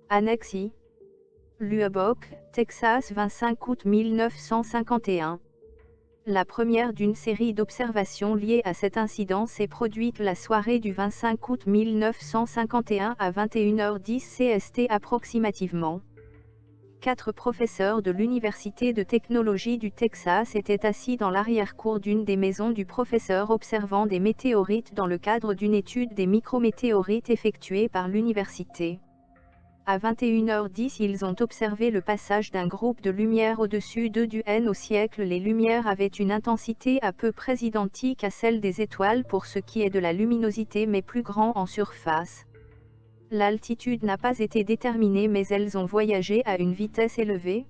Annexe I. Lubbock, Texas 25 août 1951. La première d'une série d'observations liées à cet incident s'est produite la soirée du 25 août 1951 à 21h10 CST approximativement. 4 professeurs de l'Université de technologie du Texas étaient assis dans l'arrière-cour d'une des maisons du professeur observant des météorites dans le cadre d'une étude des micrométéorites effectuée par l'université. À 21h10 ils ont observé le passage d'un groupe de lumière au-dessus d'eux du N au siècle. Les lumières avaient une intensité à peu près identique à celle des étoiles pour ce qui est de la luminosité mais plus grand en surface. L'altitude n'a pas été déterminée mais elles ont voyagé à une vitesse élevée.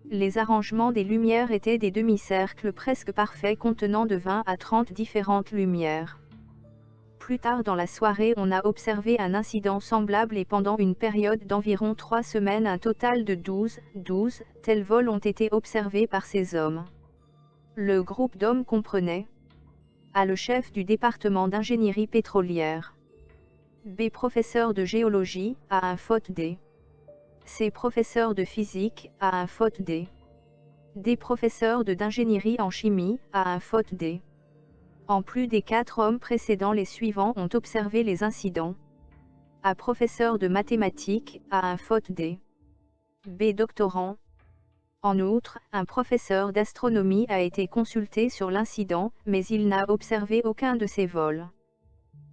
Les arrangements des lumières étaient des demi-cercles presque parfaits contenant de 20 à 30 différentes lumières. Plus tard dans la soirée on a observé un incident semblable et pendant une période d'environ 3 semaines un total de 12 tels vols ont été observés par ces hommes. Le groupe d'hommes comprenait A. Le chef du département d'ingénierie pétrolière. B. Professeur de géologie, A. Un faute D. C. Professeur de physique, A. Un faute D. D. Professeur d'ingénierie en chimie, A. Un faute D. En plus des 4 hommes précédents, les suivants ont observé les incidents. A. Professeur de mathématiques, A. Un faute D. B. Doctorant. En outre, un professeur d'astronomie a été consulté sur l'incident, mais il n'a observé aucun de ces vols.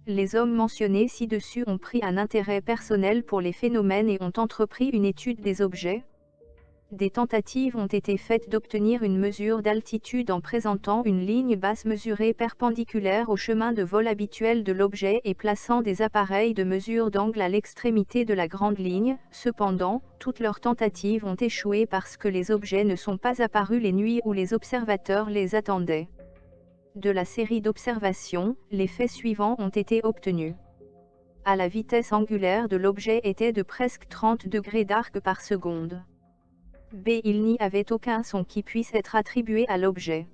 Les hommes mentionnés ci-dessus ont pris un intérêt personnel pour les phénomènes et ont entrepris une étude des objets. Des tentatives ont été faites d'obtenir une mesure d'altitude en présentant une ligne basse mesurée perpendiculaire au chemin de vol habituel de l'objet et plaçant des appareils de mesure d'angle à l'extrémité de la grande ligne. Cependant, toutes leurs tentatives ont échoué parce que les objets ne sont pas apparus les nuits où les observateurs les attendaient. De la série d'observations, les faits suivants ont été obtenus. A. La vitesse angulaire de l'objet était de presque 30 degrés d'arc par seconde. B. Il n'y avait aucun son qui puisse être attribué à l'objet.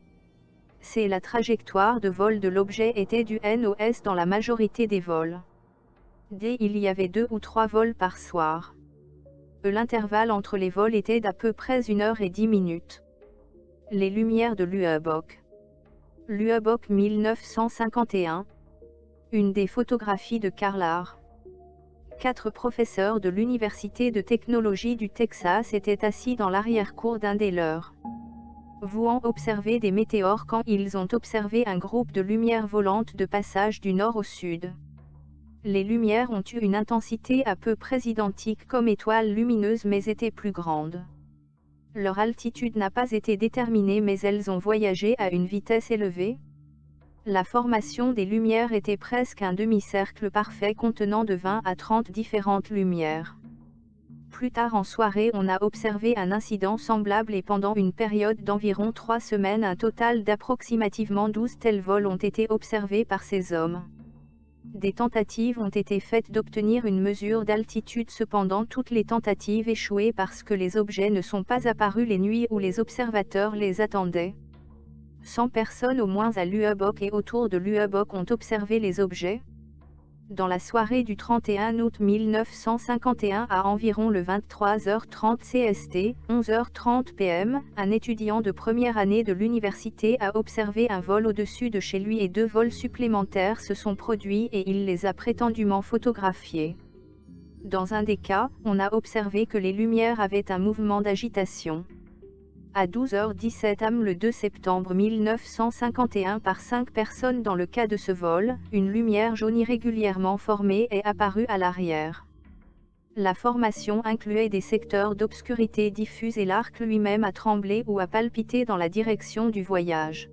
C. La trajectoire de vol de l'objet était du N au S dans la majorité des vols. D. Il y avait 2 ou 3 vols par soir. E. L'intervalle entre les vols était d'à peu près 1h10. Les lumières de Lubbock. Lubbock 1951. Une des photographies de Carl R. 4 professeurs de l'Université de technologie du Texas étaient assis dans l'arrière-cour d'un des leurs. Vouant observer des météores quand ils ont observé un groupe de lumières volantes de passage du nord au sud. Les lumières ont eu une intensité à peu près identique comme étoiles lumineuses mais étaient plus grandes. Leur altitude n'a pas été déterminée mais elles ont voyagé à une vitesse élevée. La formation des lumières était presque un demi-cercle parfait contenant de 20 à 30 différentes lumières. Plus tard en soirée on a observé un incident semblable et pendant une période d'environ 3 semaines un total d'approximativement 12 tels vols ont été observés par ces hommes. Des tentatives ont été faites d'obtenir une mesure d'altitude, cependant toutes les tentatives échouaient parce que les objets ne sont pas apparus les nuits où les observateurs les attendaient. 100 personnes au moins à Lubbock et autour de Lubbock ont observé les objets. Dans la soirée du 31 août 1951 à environ le 23h30 CST, 11h30 PM, un étudiant de première année de l'université a observé un vol au-dessus de chez lui et 2 vols supplémentaires se sont produits et il les a prétendument photographiés. Dans un des cas, on a observé que les lumières avaient un mouvement d'agitation. À 12h17 am le 2 septembre 1951 par 5 personnes dans le cas de ce vol, une lumière jaune irrégulièrement formée est apparue à l'arrière. La formation incluait des secteurs d'obscurité diffuse et l'arc lui-même a tremblé ou a palpité dans la direction du voyage.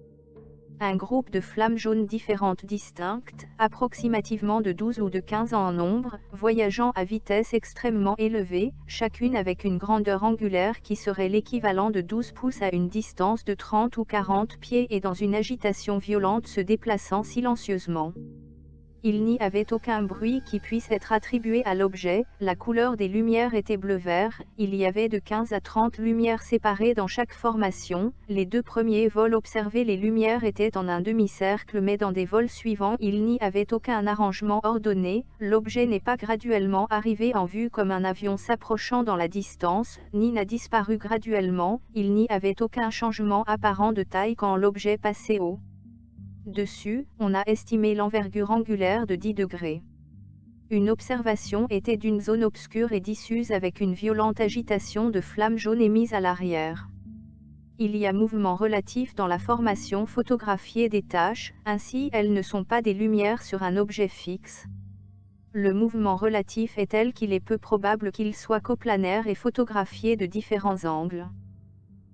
Un groupe de flammes jaunes différentes distinctes, approximativement de 12 ou de 15 en nombre, voyageant à vitesse extrêmement élevée, chacune avec une grandeur angulaire qui serait l'équivalent de 12 pouces à une distance de 30 ou 40 pieds et dans une agitation violente se déplaçant silencieusement. il n'y avait aucun bruit qui puisse être attribué à l'objet, la couleur des lumières était bleu-vert, il y avait de 15 à 30 lumières séparées dans chaque formation, les deux premiers vols observés les lumières étaient en un demi-cercle mais dans des vols suivants il n'y avait aucun arrangement ordonné, l'objet n'est pas graduellement arrivé en vue comme un avion s'approchant dans la distance, ni n'a disparu graduellement, il n'y avait aucun changement apparent de taille quand l'objet passait au dessus, on a estimé l'envergure angulaire de 10 degrés. Une observation était d'une zone obscure et diffuse avec une violente agitation de flammes jaunes émises à l'arrière. Il y a mouvement relatif dans la formation photographiée des taches, ainsi elles ne sont pas des lumières sur un objet fixe. Le mouvement relatif est tel qu'il est peu probable qu'il soit coplanaire et photographié de différents angles.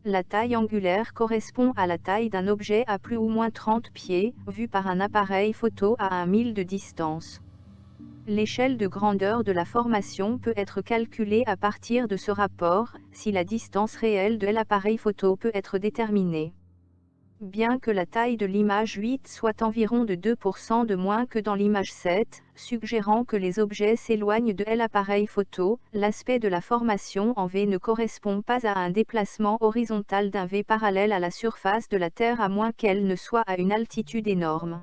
La taille angulaire correspond à la taille d'un objet à plus ou moins 30 pieds, vu par un appareil photo à 1 mille de distance. L'échelle de grandeur de la formation peut être calculée à partir de ce rapport, si la distance réelle de l'appareil photo peut être déterminée. Bien que la taille de l'image 8 soit environ de 2% de moins que dans l'image 7, suggérant que les objets s'éloignent de l'appareil photo, l'aspect de la formation en V ne correspond pas à un déplacement horizontal d'un V parallèle à la surface de la Terre à moins qu'elle ne soit à une altitude énorme.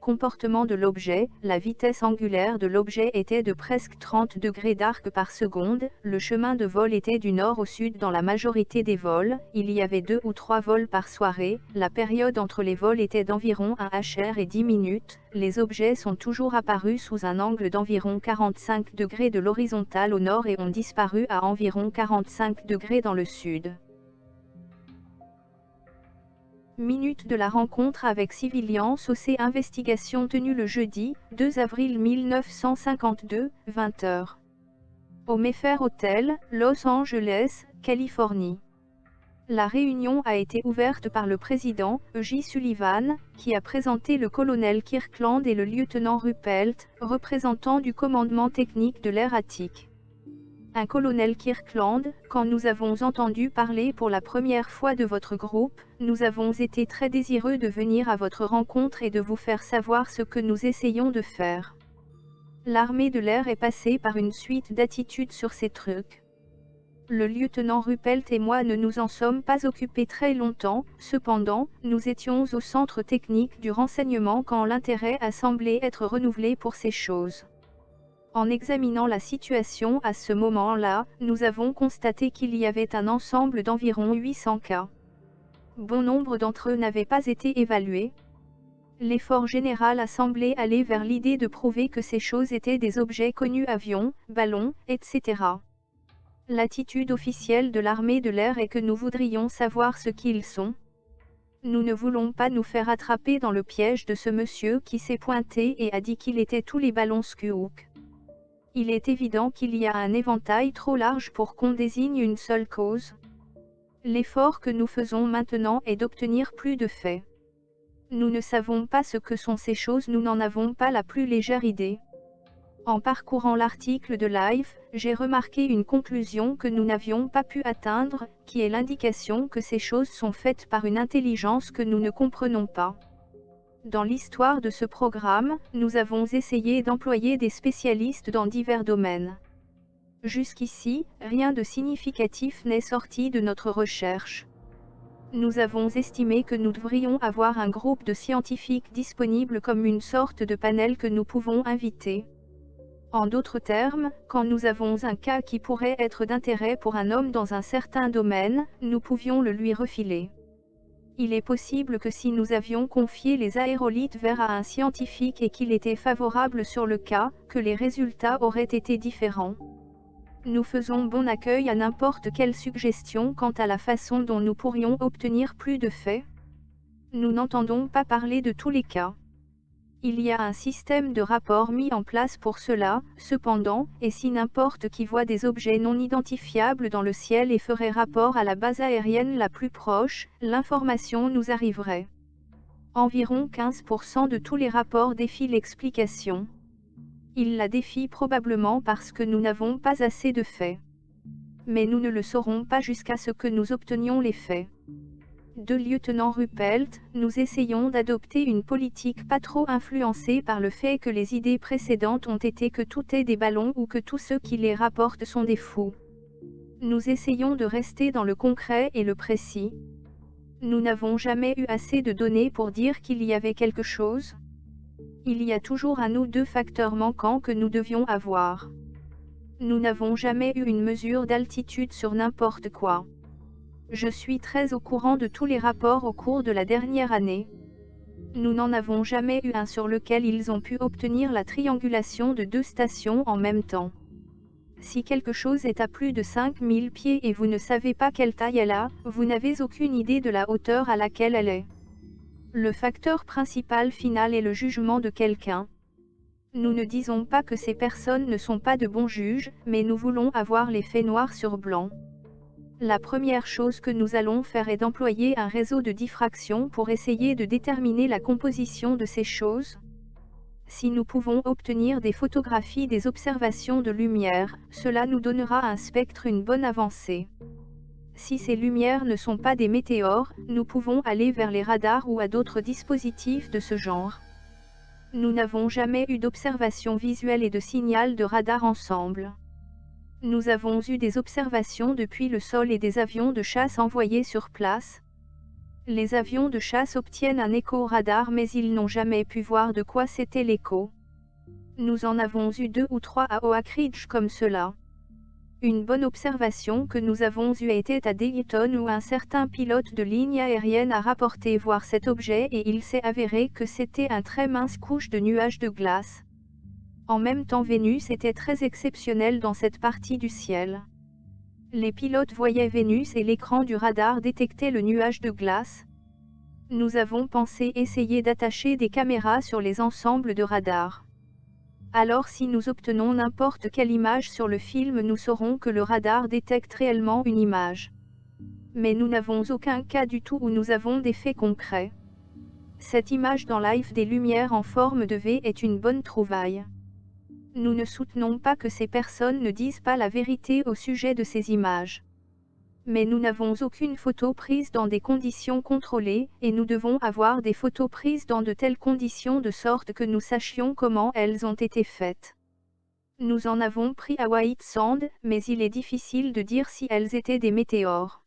Comportement de l'objet, la vitesse angulaire de l'objet était de presque 30 degrés d'arc par seconde, le chemin de vol était du nord au sud dans la majorité des vols, il y avait 2 ou 3 vols par soirée, la période entre les vols était d'environ 1 hr et 10 minutes, les objets sont toujours apparus sous un angle d'environ 45 degrés de l'horizontale au nord et ont disparu à environ 45 degrés dans le sud. Minute de la rencontre avec Civilians OC Investigation tenue le jeudi, 2 avril 1952, 20h. Au Mayfair Hotel, Los Angeles, Californie. La réunion a été ouverte par le président, J. Sullivan, qui a présenté le colonel Kirkland et le lieutenant Ruppelt, représentants du commandement technique de l'Air Attique. Un colonel Kirkland, quand nous avons entendu parler pour la première fois de votre groupe, nous avons été très désireux de venir à votre rencontre et de vous faire savoir ce que nous essayons de faire. L'armée de l'air est passée par une suite d'attitudes sur ces trucs. Le lieutenant Ruppelt et moi ne nous en sommes pas occupés très longtemps, cependant, nous étions au centre technique du renseignement quand l'intérêt a semblé être renouvelé pour ces choses. En examinant la situation à ce moment-là, nous avons constaté qu'il y avait un ensemble d'environ 800 cas. Bon nombre d'entre eux n'avaient pas été évalués. L'effort général a semblé aller vers l'idée de prouver que ces choses étaient des objets connus avions, ballons, etc. L'attitude officielle de l'armée de l'air est que nous voudrions savoir ce qu'ils sont. Nous ne voulons pas nous faire attraper dans le piège de ce monsieur qui s'est pointé et a dit qu'il était tous les ballons Skyhook. Il est évident qu'il y a un éventail trop large pour qu'on désigne une seule cause. L'effort que nous faisons maintenant est d'obtenir plus de faits. Nous ne savons pas ce que sont ces choses, nous n'en avons pas la plus légère idée. En parcourant l'article de Life, j'ai remarqué une conclusion que nous n'avions pas pu atteindre, qui est l'indication que ces choses sont faites par une intelligence que nous ne comprenons pas. Dans l'histoire de ce programme, nous avons essayé d'employer des spécialistes dans divers domaines. Jusqu'ici, rien de significatif n'est sorti de notre recherche. Nous avons estimé que nous devrions avoir un groupe de scientifiques disponible comme une sorte de panel que nous pouvons inviter. En d'autres termes, quand nous avons un cas qui pourrait être d'intérêt pour un homme dans un certain domaine, nous pouvions le lui refiler. Il est possible que si nous avions confié les aérolithes vers à un scientifique et qu'il était favorable sur le cas, que les résultats auraient été différents. Nous faisons bon accueil à n'importe quelle suggestion quant à la façon dont nous pourrions obtenir plus de faits. Nous n'entendons pas parler de tous les cas. Il y a un système de rapport mis en place pour cela, cependant, et si n'importe qui voit des objets non identifiables dans le ciel et ferait rapport à la base aérienne la plus proche, l'information nous arriverait. Environ 15% de tous les rapports défient l'explication. Ils la défient probablement parce que nous n'avons pas assez de faits. Mais nous ne le saurons pas jusqu'à ce que nous obtenions les faits. De lieutenant Ruppelt, nous essayons d'adopter une politique pas trop influencée par le fait que les idées précédentes ont été que tout est des ballons ou que tous ceux qui les rapportent sont des fous. Nous essayons de rester dans le concret et le précis. Nous n'avons jamais eu assez de données pour dire qu'il y avait quelque chose. Il y a toujours un ou deux facteurs manquants que nous devions avoir. Nous n'avons jamais eu une mesure d'altitude sur n'importe quoi. Je suis très au courant de tous les rapports au cours de la dernière année. Nous n'en avons jamais eu un sur lequel ils ont pu obtenir la triangulation de deux stations en même temps. Si quelque chose est à plus de 5000 pieds et vous ne savez pas quelle taille elle a, vous n'avez aucune idée de la hauteur à laquelle elle est. Le facteur principal final est le jugement de quelqu'un. Nous ne disons pas que ces personnes ne sont pas de bons juges, mais nous voulons avoir les faits noirs sur blanc. La première chose que nous allons faire est d'employer un réseau de diffraction pour essayer de déterminer la composition de ces choses. Si nous pouvons obtenir des photographies des observations de lumière, cela nous donnera un spectre, une bonne avancée. Si ces lumières ne sont pas des météores, nous pouvons aller vers les radars ou à d'autres dispositifs de ce genre. Nous n'avons jamais eu d'observation visuelle et de signal de radar ensemble. Nous avons eu des observations depuis le sol et des avions de chasse envoyés sur place. Les avions de chasse obtiennent un écho radar mais ils n'ont jamais pu voir de quoi c'était l'écho. Nous en avons eu 2 ou 3 à Oak Ridge comme cela. Une bonne observation que nous avons eue était à Dayton où un certain pilote de ligne aérienne a rapporté voir cet objet et il s'est avéré que c'était un très mince couche de nuages de glace. En même temps Vénus était très exceptionnelle dans cette partie du ciel. Les pilotes voyaient Vénus et l'écran du radar détectait le nuage de glace. Nous avons pensé essayer d'attacher des caméras sur les ensembles de radars. Alors si nous obtenons n'importe quelle image sur le film nous saurons que le radar détecte réellement une image. Mais nous n'avons aucun cas du tout où nous avons des faits concrets. Cette image dans live des lumières en forme de V est une bonne trouvaille. Nous ne soutenons pas que ces personnes ne disent pas la vérité au sujet de ces images. Mais nous n'avons aucune photo prise dans des conditions contrôlées, et nous devons avoir des photos prises dans de telles conditions de sorte que nous sachions comment elles ont été faites. Nous en avons pris à White Sand, mais il est difficile de dire si elles étaient des météores.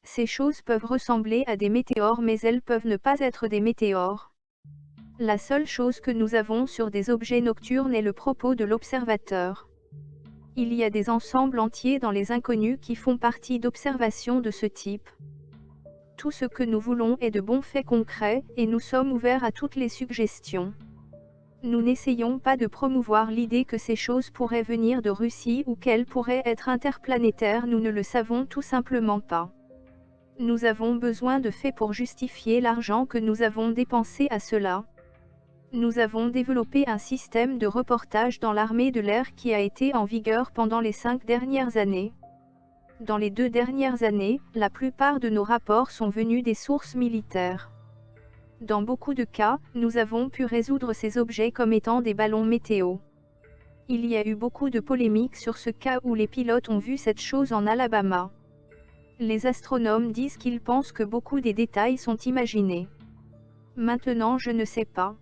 Ces choses peuvent ressembler à des météores mais elles peuvent ne pas être des météores. La seule chose que nous avons sur des objets nocturnes est le propos de l'observateur. Il y a des ensembles entiers dans les inconnus qui font partie d'observations de ce type. Tout ce que nous voulons est de bons faits concrets, et nous sommes ouverts à toutes les suggestions. Nous n'essayons pas de promouvoir l'idée que ces choses pourraient venir de Russie ou qu'elles pourraient être interplanétaires, nous ne le savons tout simplement pas. Nous avons besoin de faits pour justifier l'argent que nous avons dépensé à cela. Nous avons développé un système de reportage dans l'armée de l'air qui a été en vigueur pendant les 5 dernières années. Dans les 2 dernières années, la plupart de nos rapports sont venus des sources militaires. Dans beaucoup de cas, nous avons pu résoudre ces objets comme étant des ballons météo. Il y a eu beaucoup de polémiques sur ce cas où les pilotes ont vu cette chose en Alabama. Les astronomes disent qu'ils pensent que beaucoup des détails sont imaginés. Maintenant je ne sais pas.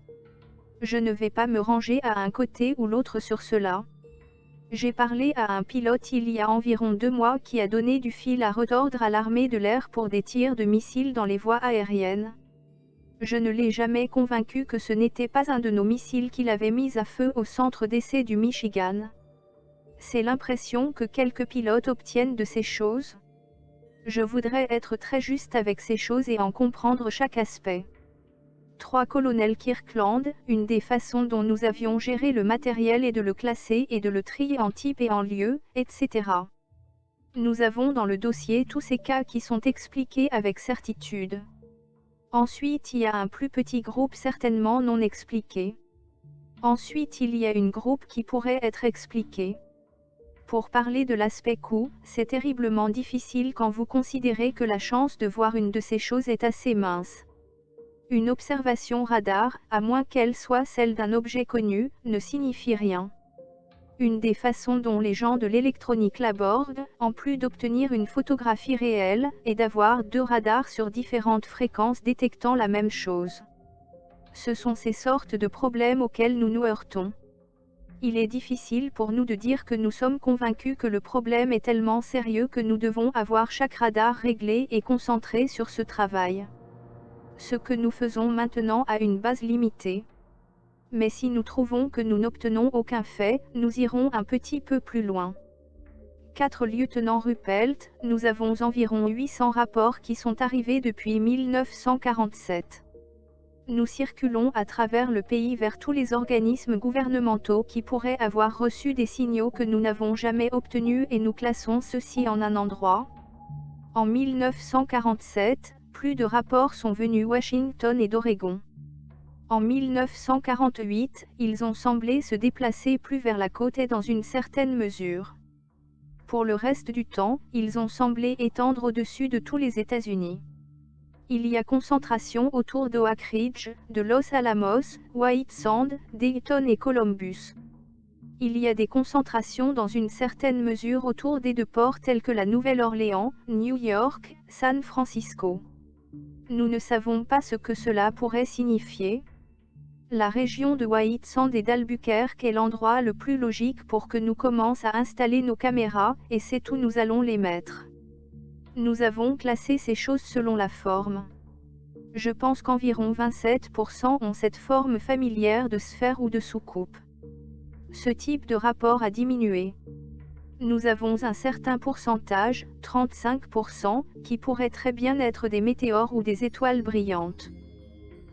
Je ne vais pas me ranger à un côté ou l'autre sur cela. J'ai parlé à un pilote il y a environ 2 mois qui a donné du fil à retordre à l'armée de l'air pour des tirs de missiles dans les voies aériennes. Je ne l'ai jamais convaincu que ce n'était pas un de nos missiles qu'il avait mis à feu au centre d'essai du Michigan. C'est l'impression que quelques pilotes obtiennent de ces choses. Je voudrais être très juste avec ces choses et en comprendre chaque aspect. 3 Colonel Kirkland, une des façons dont nous avions géré le matériel est de le classer et de le trier en type et en lieu, etc. Nous avons dans le dossier tous ces cas qui sont expliqués avec certitude. Ensuite il y a un plus petit groupe certainement non expliqué. Ensuite il y a une groupe qui pourrait être expliqué. Pour parler de l'aspect coût, c'est terriblement difficile quand vous considérez que la chance de voir une de ces choses est assez mince. Une observation radar, à moins qu'elle soit celle d'un objet connu, ne signifie rien. Une des façons dont les gens de l'électronique l'abordent, en plus d'obtenir une photographie réelle, est d'avoir 2 radars sur différentes fréquences détectant la même chose. Ce sont ces sortes de problèmes auxquels nous nous heurtons. Il est difficile pour nous de dire que nous sommes convaincus que le problème est tellement sérieux que nous devons avoir chaque radar réglé et concentré sur ce travail. Ce que nous faisons maintenant a une base limitée. Mais si nous trouvons que nous n'obtenons aucun fait, nous irons un petit peu plus loin. 4 lieutenant Ruppelt, nous avons environ 800 rapports qui sont arrivés depuis 1947. Nous circulons à travers le pays vers tous les organismes gouvernementaux qui pourraient avoir reçu des signaux que nous n'avons jamais obtenus et nous classons ceux-ci en un endroit. En 1947, plus de rapports sont venus Washington et d'Oregon. En 1948, ils ont semblé se déplacer plus vers la côte et dans une certaine mesure. Pour le reste du temps, ils ont semblé étendre au-dessus de tous les États-Unis. Il y a concentration autour de Oak Ridge, de Los Alamos, White Sand, Dayton et Columbus. Il y a des concentrations dans une certaine mesure autour des 2 ports tels que la Nouvelle-Orléans, New York, San Francisco. Nous ne savons pas ce que cela pourrait signifier. La région de White Sand et d'Albuquerque est l'endroit le plus logique pour que nous commencions à installer nos caméras, et c'est où nous allons les mettre. Nous avons classé ces choses selon la forme. Je pense qu'environ 27% ont cette forme familière de sphère ou de soucoupe. Ce type de rapport a diminué. Nous avons un certain pourcentage, 35%, qui pourrait très bien être des météores ou des étoiles brillantes.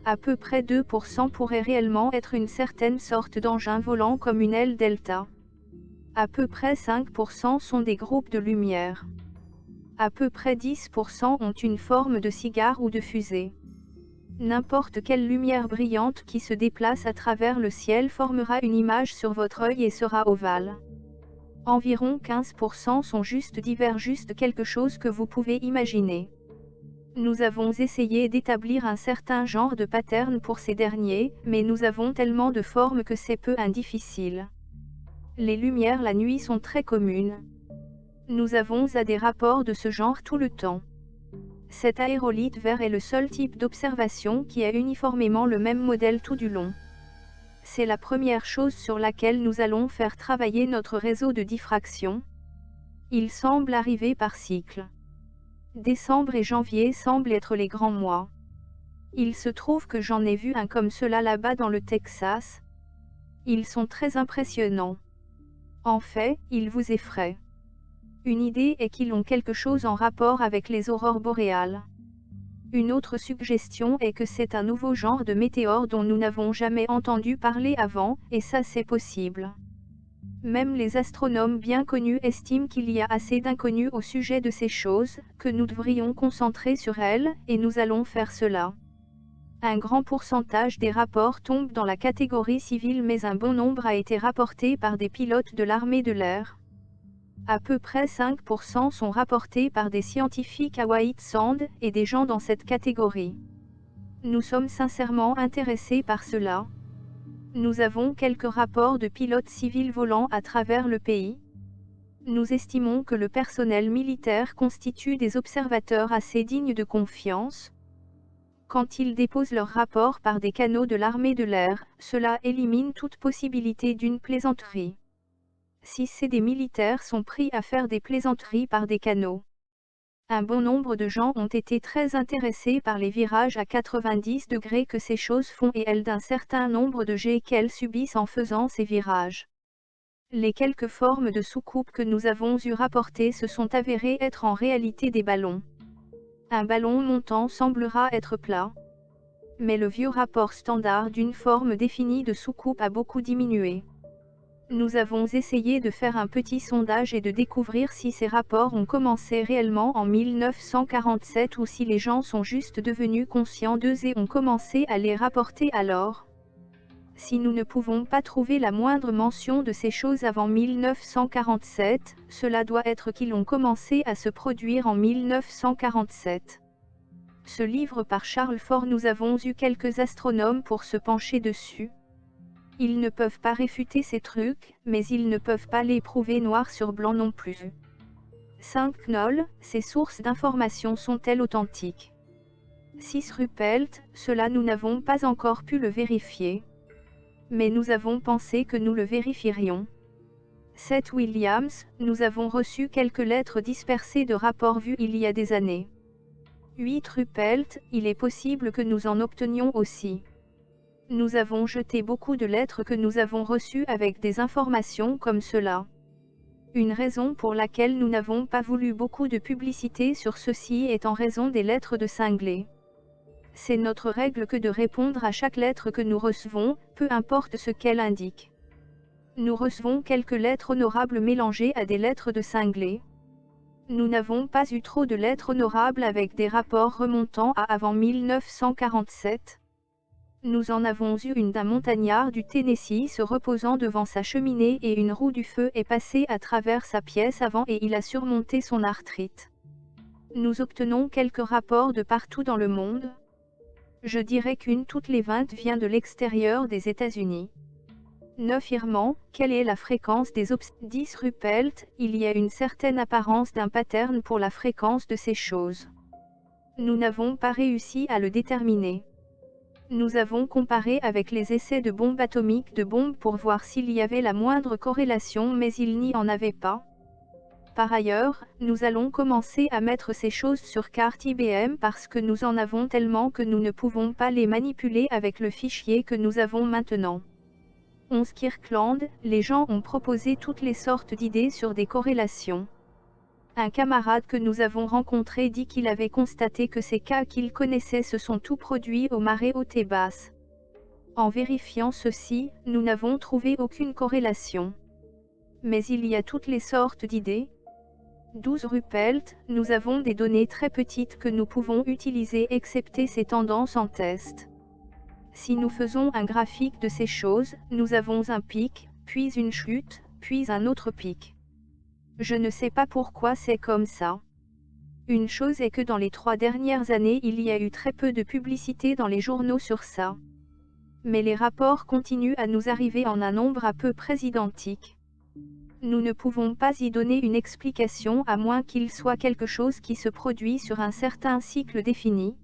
À peu près 2% pourraient réellement être une certaine sorte d'engin volant comme une aile delta. À peu près 5% sont des groupes de lumière. À peu près 10% ont une forme de cigare ou de fusée. N'importe quelle lumière brillante qui se déplace à travers le ciel formera une image sur votre œil et sera ovale. Environ 15% sont juste divers, juste quelque chose que vous pouvez imaginer. Nous avons essayé d'établir un certain genre de pattern pour ces derniers, mais nous avons tellement de formes que c'est peu difficile. Les lumières la nuit sont très communes. Nous avons des rapports de ce genre tout le temps. Cet aérolite vert est le seul type d'observation qui a uniformément le même modèle tout du long. C'est la première chose sur laquelle nous allons faire travailler notre réseau de diffraction. Il semble arriver par cycle. Décembre et janvier semblent être les grands mois. Il se trouve que j'en ai vu un comme cela là-bas dans le Texas. Ils sont très impressionnants. En fait, ils vous effraient. Une idée est qu'ils ont quelque chose en rapport avec les aurores boréales. Une autre suggestion est que c'est un nouveau genre de météore dont nous n'avons jamais entendu parler avant, et ça c'est possible. Même les astronomes bien connus estiment qu'il y a assez d'inconnus au sujet de ces choses, que nous devrions concentrer sur elles, et nous allons faire cela. Un grand pourcentage des rapports tombent dans la catégorie civile, mais un bon nombre a été rapporté par des pilotes de l'armée de l'air. À peu près 5% sont rapportés par des scientifiques à White Sand, et des gens dans cette catégorie. Nous sommes sincèrement intéressés par cela. Nous avons quelques rapports de pilotes civils volant à travers le pays. Nous estimons que le personnel militaire constitue des observateurs assez dignes de confiance. Quand ils déposent leurs rapports par des canaux de l'armée de l'air, cela élimine toute possibilité d'une plaisanterie. Si des militaires sont pris à faire des plaisanteries par des canaux. Un bon nombre de gens ont été très intéressés par les virages à 90 degrés que ces choses font et elles d'un certain nombre de jets qu'elles subissent en faisant ces virages. Les quelques formes de soucoupes que nous avons eu rapportées se sont avérées être en réalité des ballons. Un ballon montant semblera être plat. Mais le vieux rapport standard d'une forme définie de soucoupe a beaucoup diminué. Nous avons essayé de faire un petit sondage et de découvrir si ces rapports ont commencé réellement en 1947 ou si les gens sont juste devenus conscients d'eux et ont commencé à les rapporter alors. Si nous ne pouvons pas trouver la moindre mention de ces choses avant 1947, cela doit être qu'ils ont commencé à se produire en 1947. Ce livre par Charles Fort, nous avons eu quelques astronomes pour se pencher dessus. Ils ne peuvent pas réfuter ces trucs, mais ils ne peuvent pas les prouver noir sur blanc non plus. 5 Knoll, ces sources d'informations sont-elles authentiques? 6 Ruppelt, cela nous n'avons pas encore pu le vérifier. Mais nous avons pensé que nous le vérifierions. 7 Williams, nous avons reçu quelques lettres dispersées de rapports vus il y a des années. 8 Ruppelt, il est possible que nous en obtenions aussi. Nous avons jeté beaucoup de lettres que nous avons reçues avec des informations comme cela. Une raison pour laquelle nous n'avons pas voulu beaucoup de publicité sur ceci est en raison des lettres de cinglé. C'est notre règle que de répondre à chaque lettre que nous recevons, peu importe ce qu'elle indique. Nous recevons quelques lettres honorables mélangées à des lettres de cinglé. Nous n'avons pas eu trop de lettres honorables avec des rapports remontant à avant 1947. Nous en avons eu une d'un montagnard du Tennessee se reposant devant sa cheminée et une roue du feu est passée à travers sa pièce avant et il a surmonté son arthrite. Nous obtenons quelques rapports de partout dans le monde. Je dirais qu'une toutes les 20 vient de l'extérieur des États-Unis. 9 Irman, quelle est la fréquence des 10 Ruppelt, il y a une certaine apparence d'un pattern pour la fréquence de ces choses. Nous n'avons pas réussi à le déterminer. Nous avons comparé avec les essais de bombes atomiques de bombes pour voir s'il y avait la moindre corrélation mais il n'y en avait pas. Par ailleurs, nous allons commencer à mettre ces choses sur carte IBM parce que nous en avons tellement que nous ne pouvons pas les manipuler avec le fichier que nous avons maintenant. 11 Kirkland, les gens ont proposé toutes les sortes d'idées sur des corrélations. Un camarade que nous avons rencontré dit qu'il avait constaté que ces cas qu'il connaissait se sont tous produits aux marées hautes et basses. En vérifiant ceci, nous n'avons trouvé aucune corrélation. Mais il y a toutes les sortes d'idées. 12 Ruppelt, nous avons des données très petites que nous pouvons utiliser excepté ces tendances en test. Si nous faisons un graphique de ces choses, nous avons un pic, puis une chute, puis un autre pic. Je ne sais pas pourquoi c'est comme ça. Une chose est que dans les 3 dernières années il y a eu très peu de publicité dans les journaux sur ça. Mais les rapports continuent à nous arriver en un nombre à peu près identique. Nous ne pouvons pas y donner une explication à moins qu'il soit quelque chose qui se produit sur un certain cycle défini.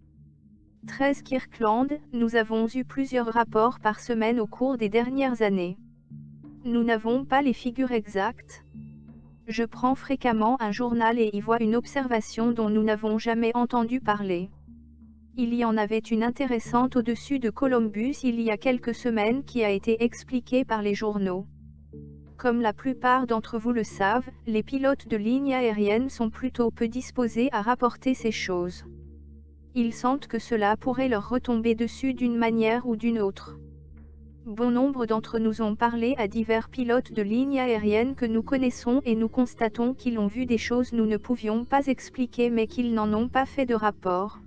13 Kirkland, nous avons eu plusieurs rapports par semaine au cours des dernières années. Nous n'avons pas les figures exactes. Je prends fréquemment un journal et y vois une observation dont nous n'avons jamais entendu parler. Il y en avait une intéressante au-dessus de Columbus il y a quelques semaines qui a été expliquée par les journaux. Comme la plupart d'entre vous le savent, les pilotes de lignes aériennes sont plutôt peu disposés à rapporter ces choses. Ils sentent que cela pourrait leur retomber dessus d'une manière ou d'une autre. Bon nombre d'entre nous ont parlé à divers pilotes de lignes aériennes que nous connaissons et nous constatons qu'ils ont vu des choses nous ne pouvions pas expliquer mais qu'ils n'en ont pas fait de rapport.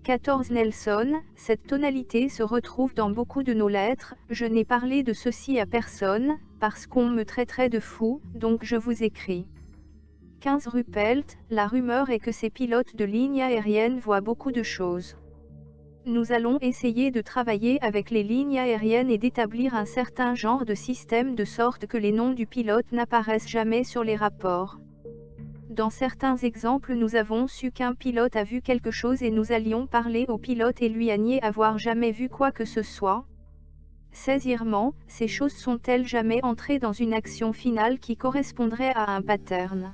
14 Nelson, cette tonalité se retrouve dans beaucoup de nos lettres, je n'ai parlé de ceci à personne, parce qu'on me traiterait de fou, donc je vous écris. 15 Ruppelt, la rumeur est que ces pilotes de lignes aériennes voient beaucoup de choses. Nous allons essayer de travailler avec les lignes aériennes et d'établir un certain genre de système de sorte que les noms du pilote n'apparaissent jamais sur les rapports. Dans certains exemples nous avons su qu'un pilote a vu quelque chose et nous allions parler au pilote et lui nier avoir jamais vu quoi que ce soit. 16 Irman, ces choses sont-elles jamais entrées dans une action finale qui correspondrait à un pattern?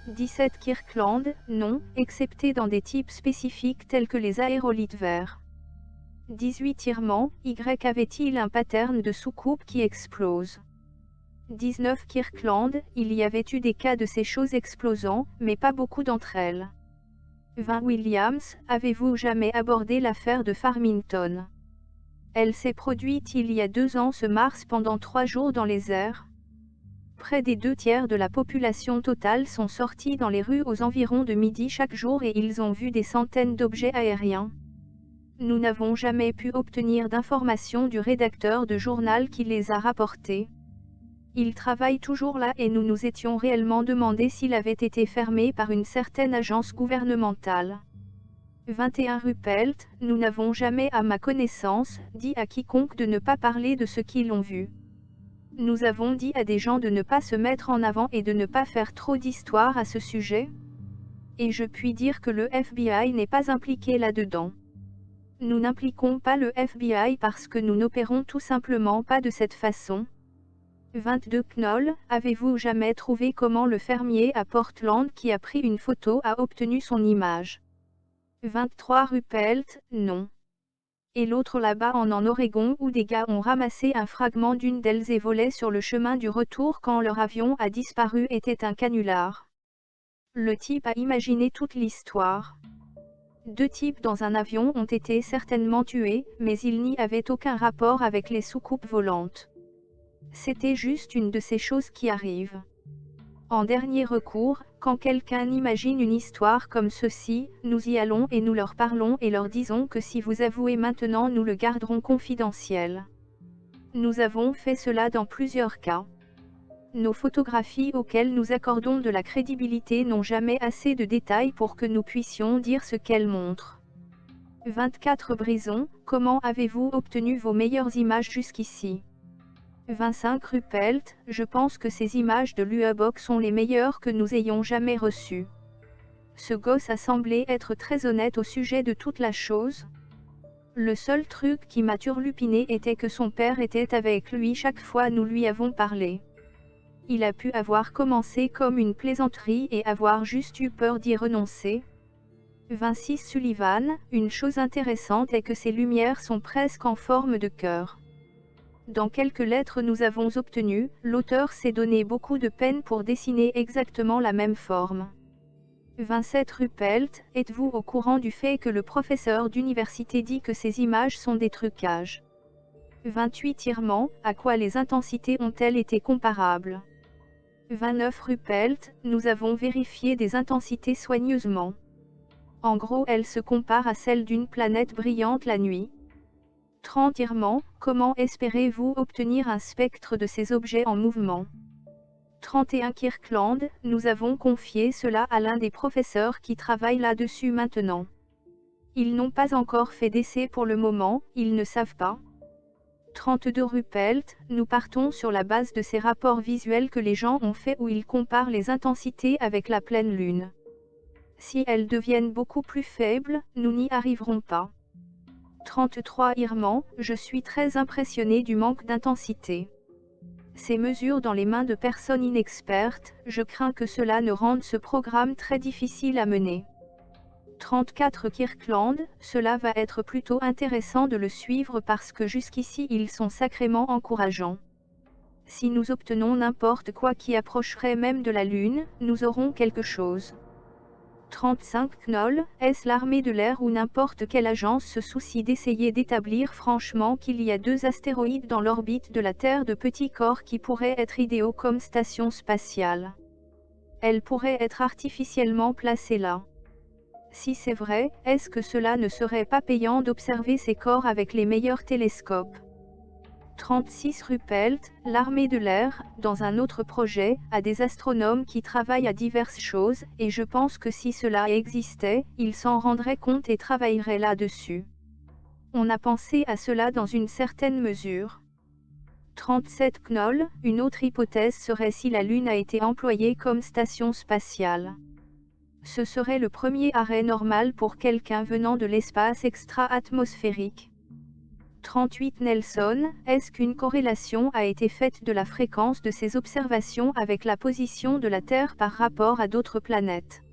17 Kirkland, non, excepté dans des types spécifiques tels que les aérolites verts. 18 Irman, Y avait-il un pattern de soucoupe qui explose? 19 Kirkland, il y avait eu des cas de ces choses explosant, mais pas beaucoup d'entre elles. 20 Williams, avez-vous jamais abordé l'affaire de Farmington? Elle s'est produite il y a 2 ans ce mars pendant 3 jours dans les airs. Près des 2 tiers de la population totale sont sortis dans les rues aux environs de midi chaque jour et ils ont vu des centaines d'objets aériens. Nous n'avons jamais pu obtenir d'informations du rédacteur de journal qui les a rapportés. Il travaille toujours là et nous nous étions réellement demandé s'il avait été fermé par une certaine agence gouvernementale. 21 Ruppelt, nous n'avons jamais à ma connaissance, dit à quiconque de ne pas parler de ce qu'ils ont vu. Nous avons dit à des gens de ne pas se mettre en avant et de ne pas faire trop d'histoire à ce sujet. Et je puis dire que le FBI n'est pas impliqué là-dedans. Nous n'impliquons pas le FBI parce que nous n'opérons tout simplement pas de cette façon. 22 Knoll, avez-vous jamais trouvé comment le fermier à Portland qui a pris une photo a obtenu son image? 23 Ruppelt, non. Et l'autre là-bas en Oregon où des gars ont ramassé un fragment d'une d'elles et volé sur le chemin du retour quand leur avion a disparu était un canular. Le type a imaginé toute l'histoire. 2 types dans un avion ont été certainement tués, mais ils n'y avaient aucun rapport avec les soucoupes volantes. C'était juste une de ces choses qui arrivent. En dernier recours, quand quelqu'un imagine une histoire comme ceci, nous y allons et nous leur parlons et leur disons que si vous avouez maintenant nous le garderons confidentiel. Nous avons fait cela dans plusieurs cas. Nos photographies auxquelles nous accordons de la crédibilité n'ont jamais assez de détails pour que nous puissions dire ce qu'elles montrent. 24 Brison, comment avez-vous obtenu vos meilleures images jusqu'ici? 25 Ruppelt, je pense que ces images de l'UABOC sont les meilleures que nous ayons jamais reçues. Ce gosse a semblé être très honnête au sujet de toute la chose. Le seul truc qui m'a turlupiné était que son père était avec lui chaque fois nous lui avons parlé. Il a pu avoir commencé comme une plaisanterie et avoir juste eu peur d'y renoncer. 26 Sullivan, une chose intéressante est que ces lumières sont presque en forme de cœur. Dans quelques lettres nous avons obtenu, l'auteur s'est donné beaucoup de peine pour dessiner exactement la même forme. 27 Ruppelt, êtes-vous au courant du fait que le professeur d'université dit que ces images sont des trucages? 28 Irman, à quoi les intensités ont-elles été comparables? 29 Ruppelt, nous avons vérifié des intensités soigneusement. En gros elles se comparent à celles d'une planète brillante la nuit. 30 Irman, comment espérez-vous obtenir un spectre de ces objets en mouvement? 31 Kirkland, nous avons confié cela à l'un des professeurs qui travaille là-dessus maintenant. Ils n'ont pas encore fait d'essai pour le moment, ils ne savent pas. 32 Ruppelt, nous partons sur la base de ces rapports visuels que les gens ont fait où ils comparent les intensités avec la pleine lune. Si elles deviennent beaucoup plus faibles, nous n'y arriverons pas. 33 Irman, je suis très impressionné du manque d'intensité. Ces mesures dans les mains de personnes inexpertes, je crains que cela ne rende ce programme très difficile à mener. 34 Kirkland, cela va être plutôt intéressant de le suivre parce que jusqu'ici ils sont sacrément encourageants. Si nous obtenons n'importe quoi qui approcherait même de la Lune, nous aurons quelque chose. 35 Knoll, est-ce l'armée de l'air ou n'importe quelle agence se soucie d'essayer d'établir franchement qu'il y a 2 astéroïdes dans l'orbite de la Terre de petits corps qui pourraient être idéaux comme station spatiale? Elles pourraient être artificiellement placées là. Si c'est vrai, est-ce que cela ne serait pas payant d'observer ces corps avec les meilleurs télescopes? 36 Ruppelt, l'armée de l'air, dans un autre projet, a des astronomes qui travaillent à diverses choses, et je pense que si cela existait, ils s'en rendraient compte et travailleraient là-dessus. On a pensé à cela dans une certaine mesure. 37 Knoll, une autre hypothèse serait si la Lune a été employée comme station spatiale. Ce serait le premier arrêt normal pour quelqu'un venant de l'espace extra-atmosphérique. 38 Nelson, est-ce qu'une corrélation a été faite de la fréquence de ces observations avec la position de la Terre par rapport à d'autres planètes?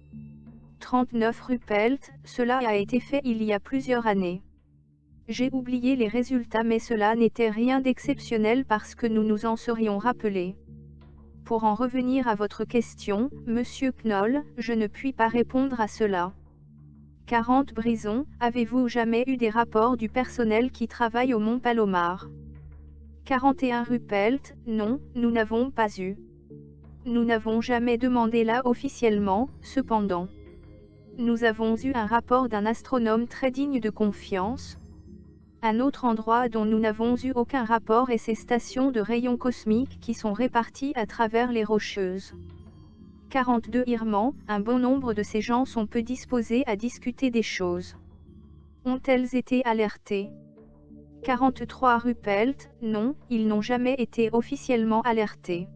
39 Ruppelt, cela a été fait il y a plusieurs années. J'ai oublié les résultats mais cela n'était rien d'exceptionnel parce que nous nous en serions rappelés. Pour en revenir à votre question, Monsieur Knoll, je ne puis pas répondre à cela. 40 Brison, avez-vous jamais eu des rapports du personnel qui travaille au Mont Palomar? 41 Ruppelt, non, nous n'avons pas eu. Nous n'avons jamais demandé là officiellement, cependant. Nous avons eu un rapport d'un astronome très digne de confiance. Un autre endroit dont nous n'avons eu aucun rapport est ces stations de rayons cosmiques qui sont réparties à travers les Rocheuses. 42 Irman, un bon nombre de ces gens sont peu disposés à discuter des choses. Ont-elles été alertées? 43 Ruppelt, non, ils n'ont jamais été officiellement alertés.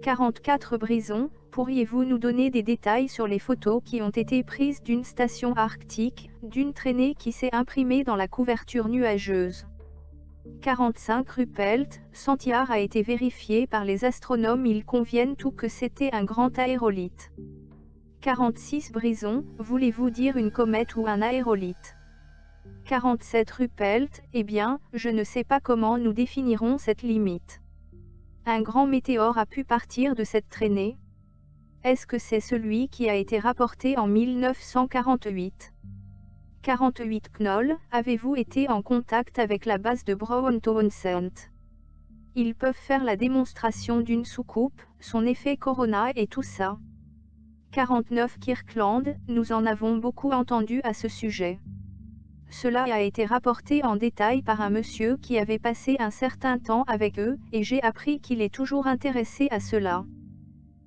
44 Brison, pourriez-vous nous donner des détails sur les photos qui ont été prises d'une station arctique, d'une traînée qui s'est imprimée dans la couverture nuageuse? 45 Ruppelt, Santiar a été vérifié par les astronomes, ils conviennent tout que c'était un grand aérolithe. 46 Brison, voulez-vous dire une comète ou un aérolithe? 47 Ruppelt, eh bien, je ne sais pas comment nous définirons cette limite. Un grand météore a pu partir de cette traînée? Est-ce que c'est celui qui a été rapporté en 1948? 48 Knoll, avez-vous été en contact avec la base de Brown Townsend? Ils peuvent faire la démonstration d'une soucoupe, son effet Corona et tout ça. 49 Kirkland, nous en avons beaucoup entendu à ce sujet. Cela a été rapporté en détail par un monsieur qui avait passé un certain temps avec eux, et j'ai appris qu'il est toujours intéressé à cela.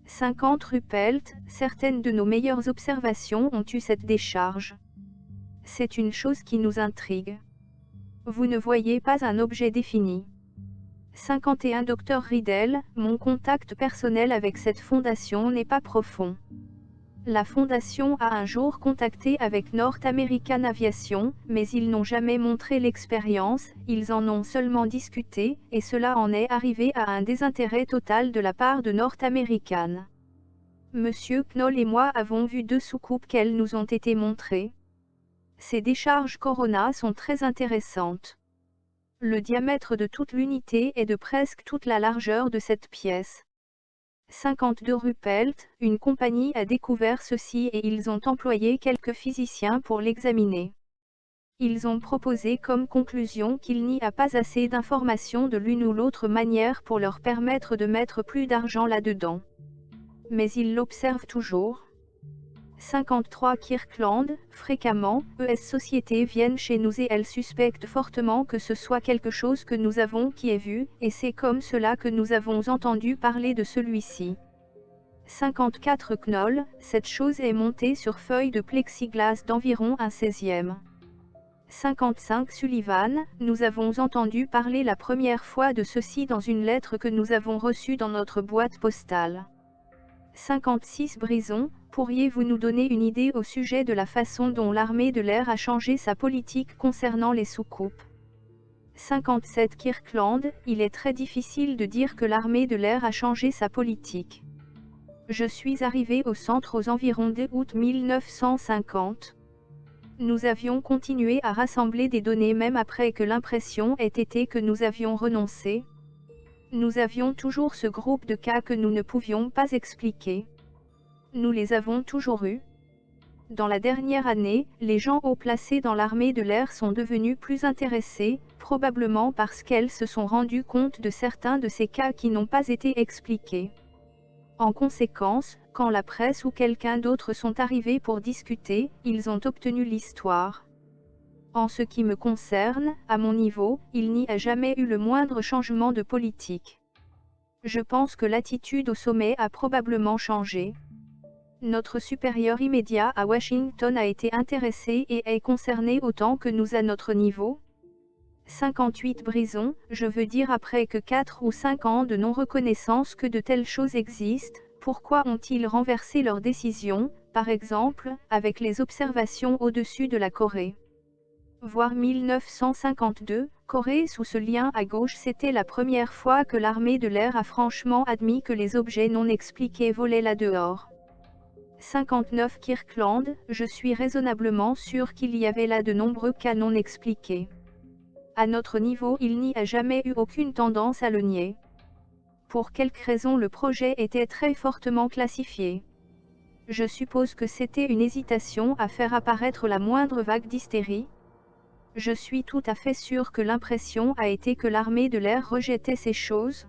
50 Ruppelt, certaines de nos meilleures observations ont eu cette décharge. C'est une chose qui nous intrigue. Vous ne voyez pas un objet défini. 51 Dr Riddell, mon contact personnel avec cette fondation n'est pas profond. La fondation a un jour contacté avec North American Aviation, mais ils n'ont jamais montré l'expérience, ils en ont seulement discuté, et cela en est arrivé à un désintérêt total de la part de North American. Monsieur Knoll et moi avons vu 2 soucoupes qu'elles nous ont été montrées. Ces décharges Corona sont très intéressantes. Le diamètre de toute l'unité est de presque toute la largeur de cette pièce. 52 Ruppelt, une compagnie a découvert ceci et ils ont employé quelques physiciens pour l'examiner. Ils ont proposé comme conclusion qu'il n'y a pas assez d'informations de l'une ou l'autre manière pour leur permettre de mettre plus d'argent là-dedans. Mais ils l'observent toujours. 53 Kirkland, fréquemment, ES sociétés viennent chez nous et elles suspectent fortement que ce soit quelque chose que nous avons qui est vu, et c'est comme cela que nous avons entendu parler de celui-ci. 54 Knoll, cette chose est montée sur feuille de plexiglas d'environ 1/16. 55 Sullivan, nous avons entendu parler la première fois de ceci dans une lettre que nous avons reçue dans notre boîte postale. 56 Brison, pourriez-vous nous donner une idée au sujet de la façon dont l'armée de l'air a changé sa politique concernant les soucoupes? 57 Kirkland, il est très difficile de dire que l'armée de l'air a changé sa politique. Je suis arrivé au centre aux environs de août 1950. Nous avions continué à rassembler des données même après que l'impression ait été que nous avions renoncé. Nous avions toujours ce groupe de cas que nous ne pouvions pas expliquer. Nous les avons toujours eus. Dans la dernière année, les gens haut placés dans l'armée de l'air sont devenus plus intéressés, probablement parce qu'elles se sont rendues compte de certains de ces cas qui n'ont pas été expliqués. En conséquence, quand la presse ou quelqu'un d'autre sont arrivés pour discuter, ils ont obtenu l'histoire. En ce qui me concerne, à mon niveau, il n'y a jamais eu le moindre changement de politique. Je pense que l'attitude au sommet a probablement changé. Notre supérieur immédiat à Washington a été intéressé et est concerné autant que nous à notre niveau. 58 Brison, je veux dire après que 4 ou 5 ans de non-reconnaissance que de telles choses existent, pourquoi ont-ils renversé leur décision, par exemple, avec les observations au-dessus de la Corée? Voir 1952, Corée sous ce lien à gauche. C'était la première fois que l'armée de l'air a franchement admis que les objets non expliqués volaient là-dehors. 59 Kirkland, je suis raisonnablement sûr qu'il y avait là de nombreux cas non expliqués. À notre niveau, il n'y a jamais eu aucune tendance à le nier. Pour quelque raison le projet était très fortement classifié. Je suppose que c'était une hésitation à faire apparaître la moindre vague d'hystérie. Je suis tout à fait sûr que l'impression a été que l'armée de l'air rejetait ces choses.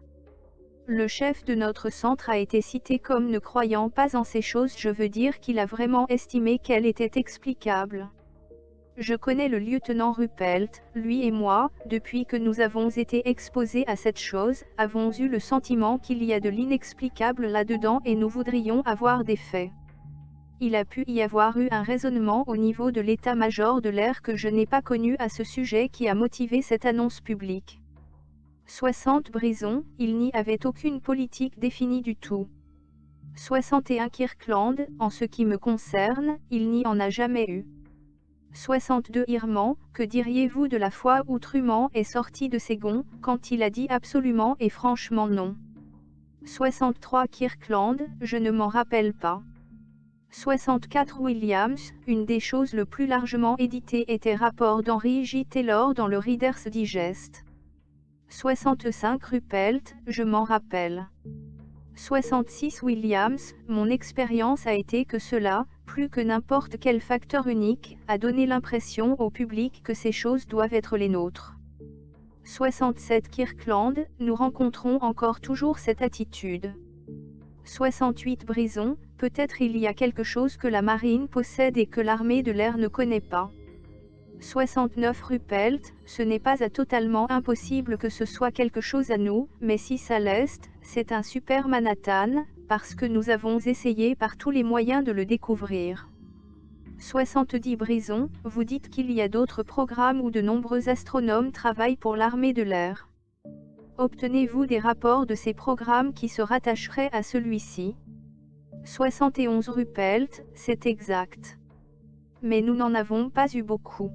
Le chef de notre centre a été cité comme ne croyant pas en ces choses, je veux dire qu'il a vraiment estimé qu'elles étaient explicables. Je connais le lieutenant Ruppelt, lui et moi, depuis que nous avons été exposés à cette chose, avons eu le sentiment qu'il y a de l'inexplicable là-dedans et nous voudrions avoir des faits. Il a pu y avoir eu un raisonnement au niveau de l'état-major de l'air que je n'ai pas connu à ce sujet qui a motivé cette annonce publique. 60 Brison, il n'y avait aucune politique définie du tout. 61 Kirkland, en ce qui me concerne, il n'y en a jamais eu. 62 Irman, que diriez-vous de la fois où Truman est sorti de ses gonds, quand il a dit absolument et franchement non? 63 Kirkland, je ne m'en rappelle pas. 64 Williams, une des choses le plus largement éditées était rapport d'Henry J. Taylor dans le Reader's Digest. 65 Ruppelt, je m'en rappelle. 66 Williams, mon expérience a été que cela, plus que n'importe quel facteur unique, a donné l'impression au public que ces choses doivent être les nôtres. 67 Kirkland, nous rencontrons encore toujours cette attitude. 68 Brison, peut-être il y a quelque chose que la marine possède et que l'armée de l'air ne connaît pas. 69 Ruppelt, ce n'est pas totalement impossible que ce soit quelque chose à nous, mais si ça l'est, c'est un super Manhattan, parce que nous avons essayé par tous les moyens de le découvrir. 70 Brison, vous dites qu'il y a d'autres programmes où de nombreux astronomes travaillent pour l'armée de l'air. Obtenez-vous des rapports de ces programmes qui se rattacheraient à celui-ci? 71 Ruppelt, c'est exact. Mais nous n'en avons pas eu beaucoup.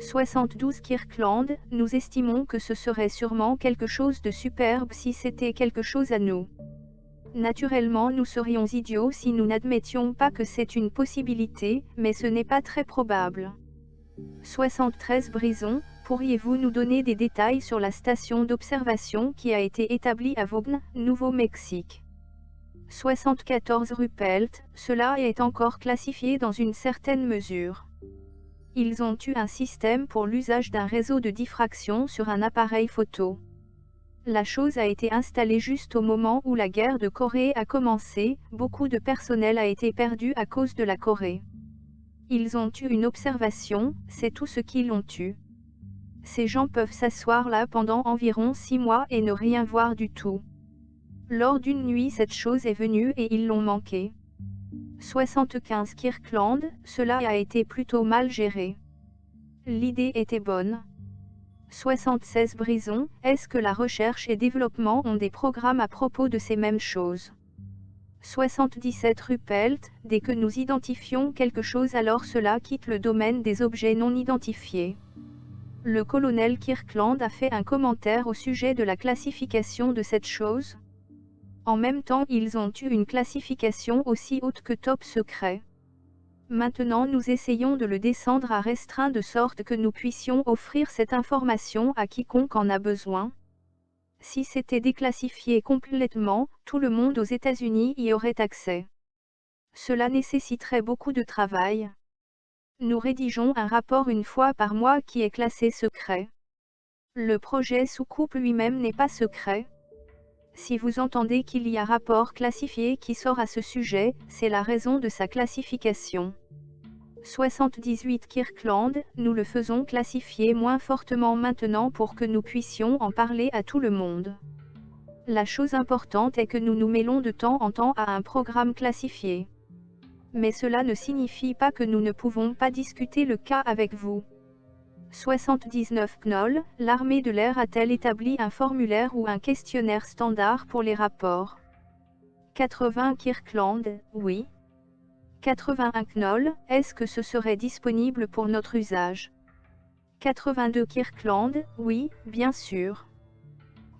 72 Kirkland, nous estimons que ce serait sûrement quelque chose de superbe si c'était quelque chose à nous. Naturellement nous serions idiots si nous n'admettions pas que c'est une possibilité, mais ce n'est pas très probable. 73 Brison, pourriez-vous nous donner des détails sur la station d'observation qui a été établie à Vaughn, Nouveau-Mexique? 74 Ruppelt, cela est encore classifié dans une certaine mesure. Ils ont eu un système pour l'usage d'un réseau de diffraction sur un appareil photo. La chose a été installée juste au moment où la guerre de Corée a commencé, beaucoup de personnel a été perdu à cause de la Corée. Ils ont eu une observation, c'est tout ce qu'ils ont eu. Ces gens peuvent s'asseoir là pendant environ 6 mois et ne rien voir du tout. Lors d'une nuit cette chose est venue et ils l'ont manqué. 75 Kirkland, cela a été plutôt mal géré. L'idée était bonne. 76 Brison, est-ce que la recherche et développement ont des programmes à propos de ces mêmes choses? 77 Ruppelt, dès que nous identifions quelque chose alors cela quitte le domaine des objets non identifiés. Le colonel Kirkland a fait un commentaire au sujet de la classification de cette chose. En même temps ils ont eu une classification aussi haute que top secret. Maintenant nous essayons de le descendre à restreint de sorte que nous puissions offrir cette information à quiconque en a besoin. Si c'était déclassifié complètement, tout le monde aux États-Unis y aurait accès. Cela nécessiterait beaucoup de travail. Nous rédigeons un rapport une fois par mois qui est classé secret. Le projet Soucoupe lui-même n'est pas secret. Si vous entendez qu'il y a rapport classifié qui sort à ce sujet, c'est la raison de sa classification. 78 Kirkland, nous le faisons classifier moins fortement maintenant pour que nous puissions en parler à tout le monde. La chose importante est que nous nous mêlons de temps en temps à un programme classifié. Mais cela ne signifie pas que nous ne pouvons pas discuter le cas avec vous. 79 Knoll, l'armée de l'air a-t-elle établi un formulaire ou un questionnaire standard pour les rapports? 80 Kirkland, oui. 81 Knoll, est-ce que ce serait disponible pour notre usage? 82 Kirkland, oui, bien sûr.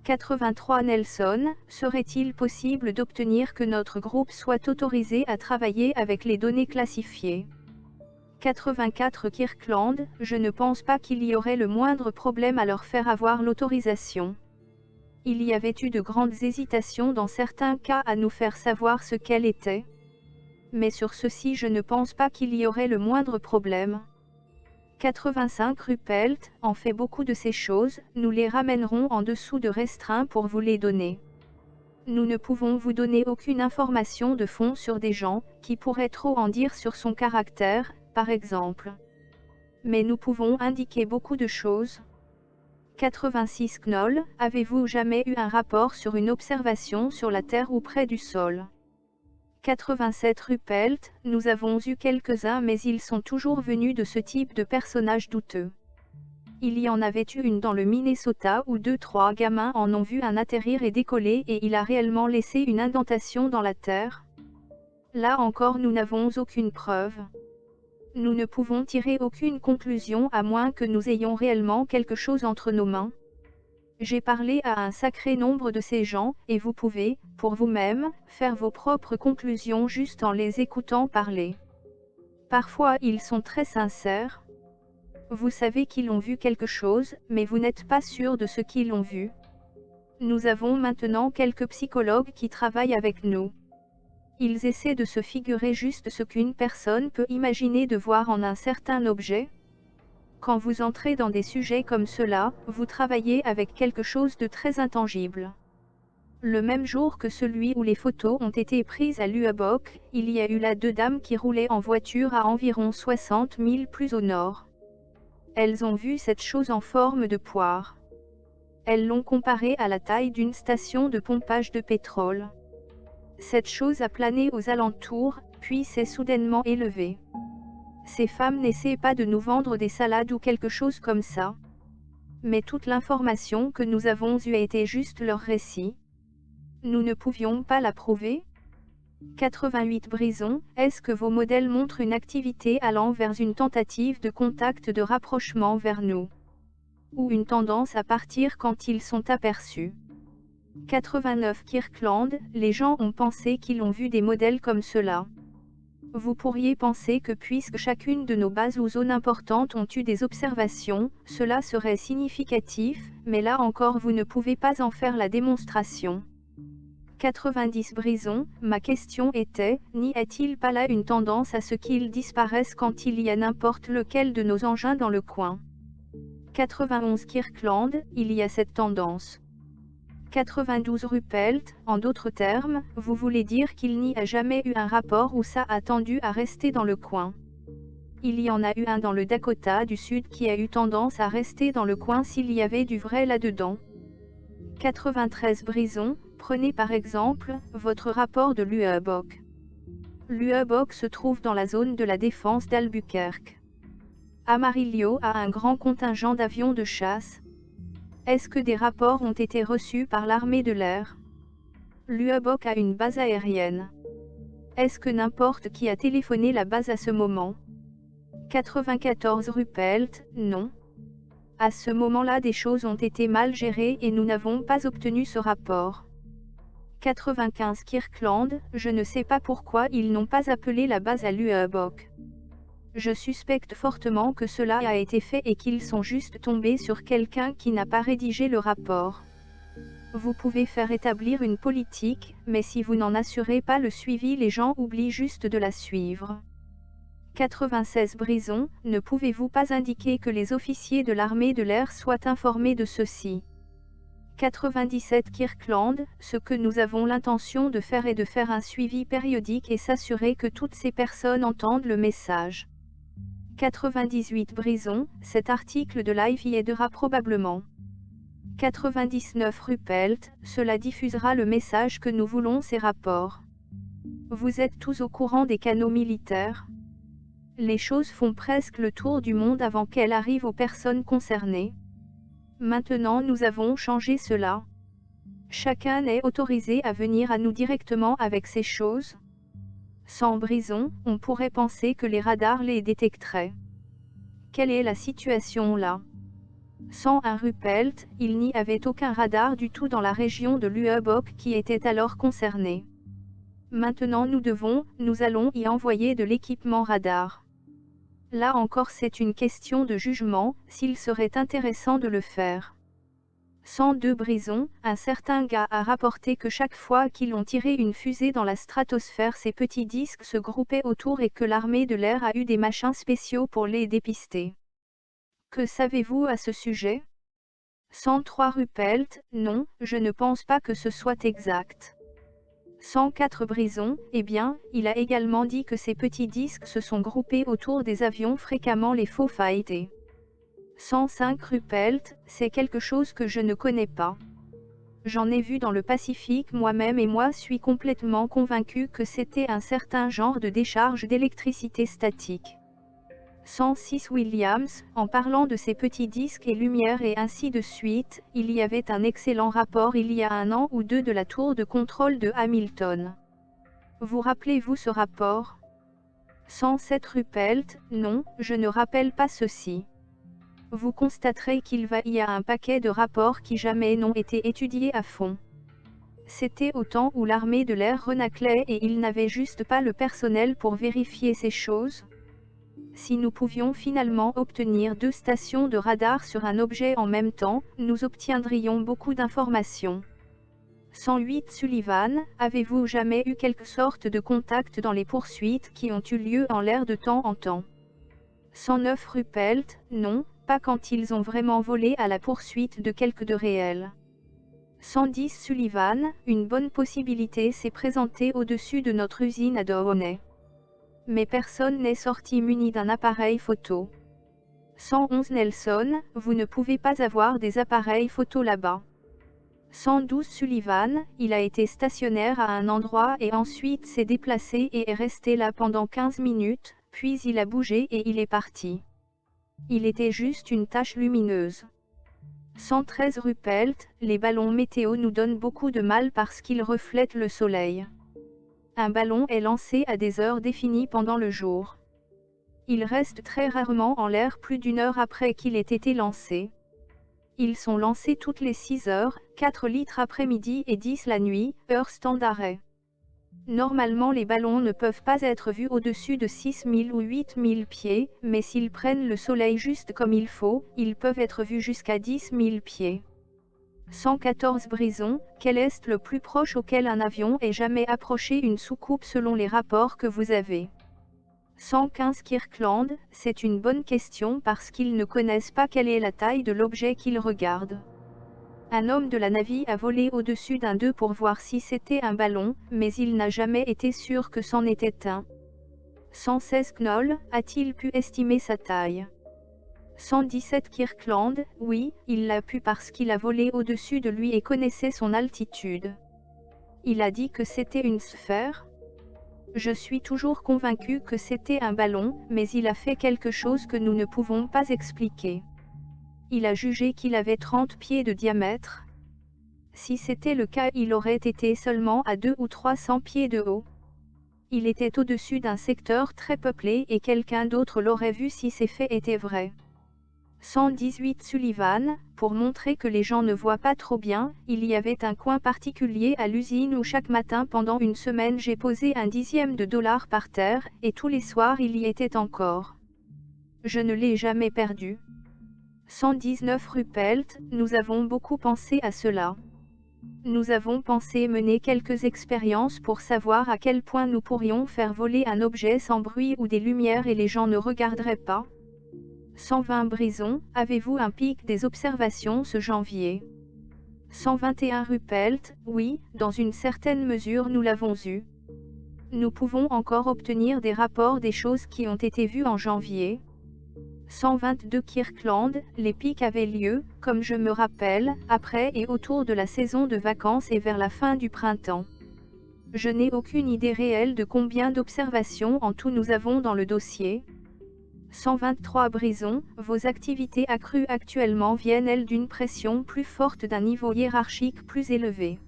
83 Nelson, serait-il possible d'obtenir que notre groupe soit autorisé à travailler avec les données classifiées? 84 Kirkland, je ne pense pas qu'il y aurait le moindre problème à leur faire avoir l'autorisation. Il y avait eu de grandes hésitations dans certains cas à nous faire savoir ce qu'elle était. Mais sur ceci je ne pense pas qu'il y aurait le moindre problème. 85 Ruppelt, en fait beaucoup de ces choses, nous les ramènerons en dessous de restreint pour vous les donner. Nous ne pouvons vous donner aucune information de fond sur des gens, qui pourraient trop en dire sur son caractère, par exemple. mais nous pouvons indiquer beaucoup de choses. 86 Knoll, avez-vous jamais eu un rapport sur une observation sur la Terre ou près du sol? 87 Ruppelt, nous avons eu quelques-uns mais ils sont toujours venus de ce type de personnage douteux. Il y en avait eu une dans le Minnesota où 2-3 gamins en ont vu un atterrir et décoller et il a réellement laissé une indentation dans la terre. Là encore nous n'avons aucune preuve. Nous ne pouvons tirer aucune conclusion à moins que nous ayons réellement quelque chose entre nos mains. J'ai parlé à un sacré nombre de ces gens, et vous pouvez, pour vous-même, faire vos propres conclusions juste en les écoutant parler. Parfois ils sont très sincères. Vous savez qu'ils ont vu quelque chose, mais vous n'êtes pas sûr de ce qu'ils ont vu. Nous avons maintenant quelques psychologues qui travaillent avec nous. Ils essaient de se figurer juste ce qu'une personne peut imaginer de voir en un certain objet. Quand vous entrez dans des sujets comme cela, vous travaillez avec quelque chose de très intangible. Le même jour que celui où les photos ont été prises à Lubbock, il y a eu là deux dames qui roulaient en voiture à environ 60 000 plus au nord. Elles ont vu cette chose en forme de poire. Elles l'ont comparée à la taille d'une station de pompage de pétrole. Cette chose a plané aux alentours, puis s'est soudainement élevée. Ces femmes n'essaient pas de nous vendre des salades ou quelque chose comme ça. Mais toute l'information que nous avons eue a été juste leur récit. Nous ne pouvions pas la prouver. 88 Brison, est-ce que vos modèles montrent une activité allant vers une tentative de contact de rapprochement vers nous? Ou une tendance à partir quand ils sont aperçus? 89 Kirkland, les gens ont pensé qu'ils ont vu des modèles comme cela. Vous pourriez penser que puisque chacune de nos bases ou zones importantes ont eu des observations, cela serait significatif, mais là encore vous ne pouvez pas en faire la démonstration. 90 Brison, ma question était, n'y a-t-il pas là une tendance à ce qu'ils disparaissent quand il y a n'importe lequel de nos engins dans le coin? 91 Kirkland, il y a cette tendance. 92 Ruppelt, en d'autres termes, vous voulez dire qu'il n'y a jamais eu un rapport où ça a tendu à rester dans le coin. Il y en a eu un dans le Dakota du Sud qui a eu tendance à rester dans le coin s'il y avait du vrai là-dedans. 93 Brison, prenez par exemple, votre rapport de Lubbock. Lubbock se trouve dans la zone de la défense d'Albuquerque. Amarillo a un grand contingent d'avions de chasse. Est-ce que des rapports ont été reçus par l'armée de l'air? Lubbock a une base aérienne. Est-ce que n'importe qui a téléphoné la base à ce moment? 94 Ruppelt, non. À ce moment-là des choses ont été mal gérées et nous n'avons pas obtenu ce rapport. 95 Kirkland, je ne sais pas pourquoi ils n'ont pas appelé la base à Lubbock. Je suspecte fortement que cela a été fait et qu'ils sont juste tombés sur quelqu'un qui n'a pas rédigé le rapport. Vous pouvez faire établir une politique, mais si vous n'en assurez pas le suivi, les gens oublient juste de la suivre. 96 Brison, ne pouvez-vous pas indiquer que les officiers de l'armée de l'air soient informés de ceci? 97 Kirkland, ce que nous avons l'intention de faire est de faire un suivi périodique et s'assurer que toutes ces personnes entendent le message. 98 Brison, cet article de live y aidera probablement. 99 Ruppelt, cela diffusera le message que nous voulons ces rapports. Vous êtes tous au courant des canaux militaires? Les choses font presque le tour du monde avant qu'elles arrivent aux personnes concernées. Maintenant nous avons changé cela. Chacun est autorisé à venir à nous directement avec ces choses. Sans Brison, on pourrait penser que les radars les détecteraient. Quelle est la situation là? Sans un Ruppelt, il n'y avait aucun radar du tout dans la région de Lubbock qui était alors concernée. Maintenant nous allons y envoyer de l'équipement radar. Là encore c'est une question de jugement, s'il serait intéressant de le faire. 102 Brison, un certain gars a rapporté que chaque fois qu'ils ont tiré une fusée dans la stratosphère ces petits disques se groupaient autour et que l'armée de l'air a eu des machins spéciaux pour les dépister. Que savez-vous à ce sujet? 103 Ruppelt, non, je ne pense pas que ce soit exact. 104 Brison, eh bien, il a également dit que ces petits disques se sont groupés autour des avions fréquemment les faux fightés. 105 Ruppelt, c'est quelque chose que je ne connais pas. J'en ai vu dans le Pacifique moi-même et moi suis complètement convaincu que c'était un certain genre de décharge d'électricité statique. 106 Williams, en parlant de ces petits disques et lumières et ainsi de suite, il y avait un excellent rapport il y a 1 an ou 2 de la tour de contrôle de Hamilton. Vous rappelez-vous ce rapport? 107 Ruppelt, non, je ne rappelle pas ceci. Vous constaterez qu'il y a un paquet de rapports qui jamais n'ont été étudiés à fond. C'était au temps où l'armée de l'air renaclait et ils n'avaient juste pas le personnel pour vérifier ces choses. Si nous pouvions finalement obtenir 2 stations de radar sur un objet en même temps, nous obtiendrions beaucoup d'informations. 108 Sullivan, avez-vous jamais eu quelque sorte de contact dans les poursuites qui ont eu lieu en l'air de temps en temps? 109 Ruppelt, non, pas quand ils ont vraiment volé à la poursuite de quelque de réel. 110 Sullivan, une bonne possibilité s'est présentée au-dessus de notre usine à Downey. Mais personne n'est sorti muni d'un appareil photo. 111 Nelson, vous ne pouvez pas avoir des appareils photo là-bas. 112 Sullivan, il a été stationnaire à un endroit et ensuite s'est déplacé et est resté là pendant 15 minutes, puis il a bougé et il est parti. Il était juste une tache lumineuse. 113 Ruppelt, les ballons météo nous donnent beaucoup de mal parce qu'ils reflètent le soleil. Un ballon est lancé à des heures définies pendant le jour. Il reste très rarement en l'air plus d'1 heure après qu'il ait été lancé. Ils sont lancés toutes les 6 heures, 4 litres après-midi et 10 la nuit, heure standard. Normalement les ballons ne peuvent pas être vus au-dessus de 6000 ou 8000 pieds, mais s'ils prennent le soleil juste comme il faut, ils peuvent être vus jusqu'à 10 000 pieds. 114 Brison, quel est le plus proche auquel un avion ait jamais approché une soucoupe selon les rapports que vous avez? 115 Kirkland, c'est une bonne question parce qu'ils ne connaissent pas quelle est la taille de l'objet qu'ils regardent. Un homme de la Navy a volé au-dessus d'un d'eux pour voir si c'était un ballon, mais il n'a jamais été sûr que c'en était un. 116 Knoll, a-t-il pu estimer sa taille? 117 Kirkland, oui, il l'a pu parce qu'il a volé au-dessus de lui et connaissait son altitude. Il a dit que c'était une sphère? Je suis toujours convaincu que c'était un ballon, mais il a fait quelque chose que nous ne pouvons pas expliquer. Il a jugé qu'il avait 30 pieds de diamètre. Si c'était le cas, il aurait été seulement à 200 ou 300 pieds de haut. Il était au-dessus d'un secteur très peuplé et quelqu'un d'autre l'aurait vu si ces faits étaient vrais. 118 Sullivan, pour montrer que les gens ne voient pas trop bien, il y avait un coin particulier à l'usine où chaque matin pendant une semaine j'ai posé un dixième de dollar par terre, et tous les soirs il y était encore. Je ne l'ai jamais perdu. 119 Ruppelt, nous avons beaucoup pensé à cela. Nous avons pensé mener quelques expériences pour savoir à quel point nous pourrions faire voler un objet sans bruit ou des lumières et les gens ne regarderaient pas. 120 Brison, avez-vous un pic des observations ce janvier? 121 Ruppelt, oui, dans une certaine mesure nous l'avons eu. Nous pouvons encore obtenir des rapports des choses qui ont été vues en janvier. 122 Kirkland, les pics avaient lieu, comme je me rappelle, après et autour de la saison de vacances et vers la fin du printemps. Je n'ai aucune idée réelle de combien d'observations en tout nous avons dans le dossier. 123 Brison, vos activités accrues actuellement viennent-elles d'une pression plus forte d'un niveau hiérarchique plus élevé?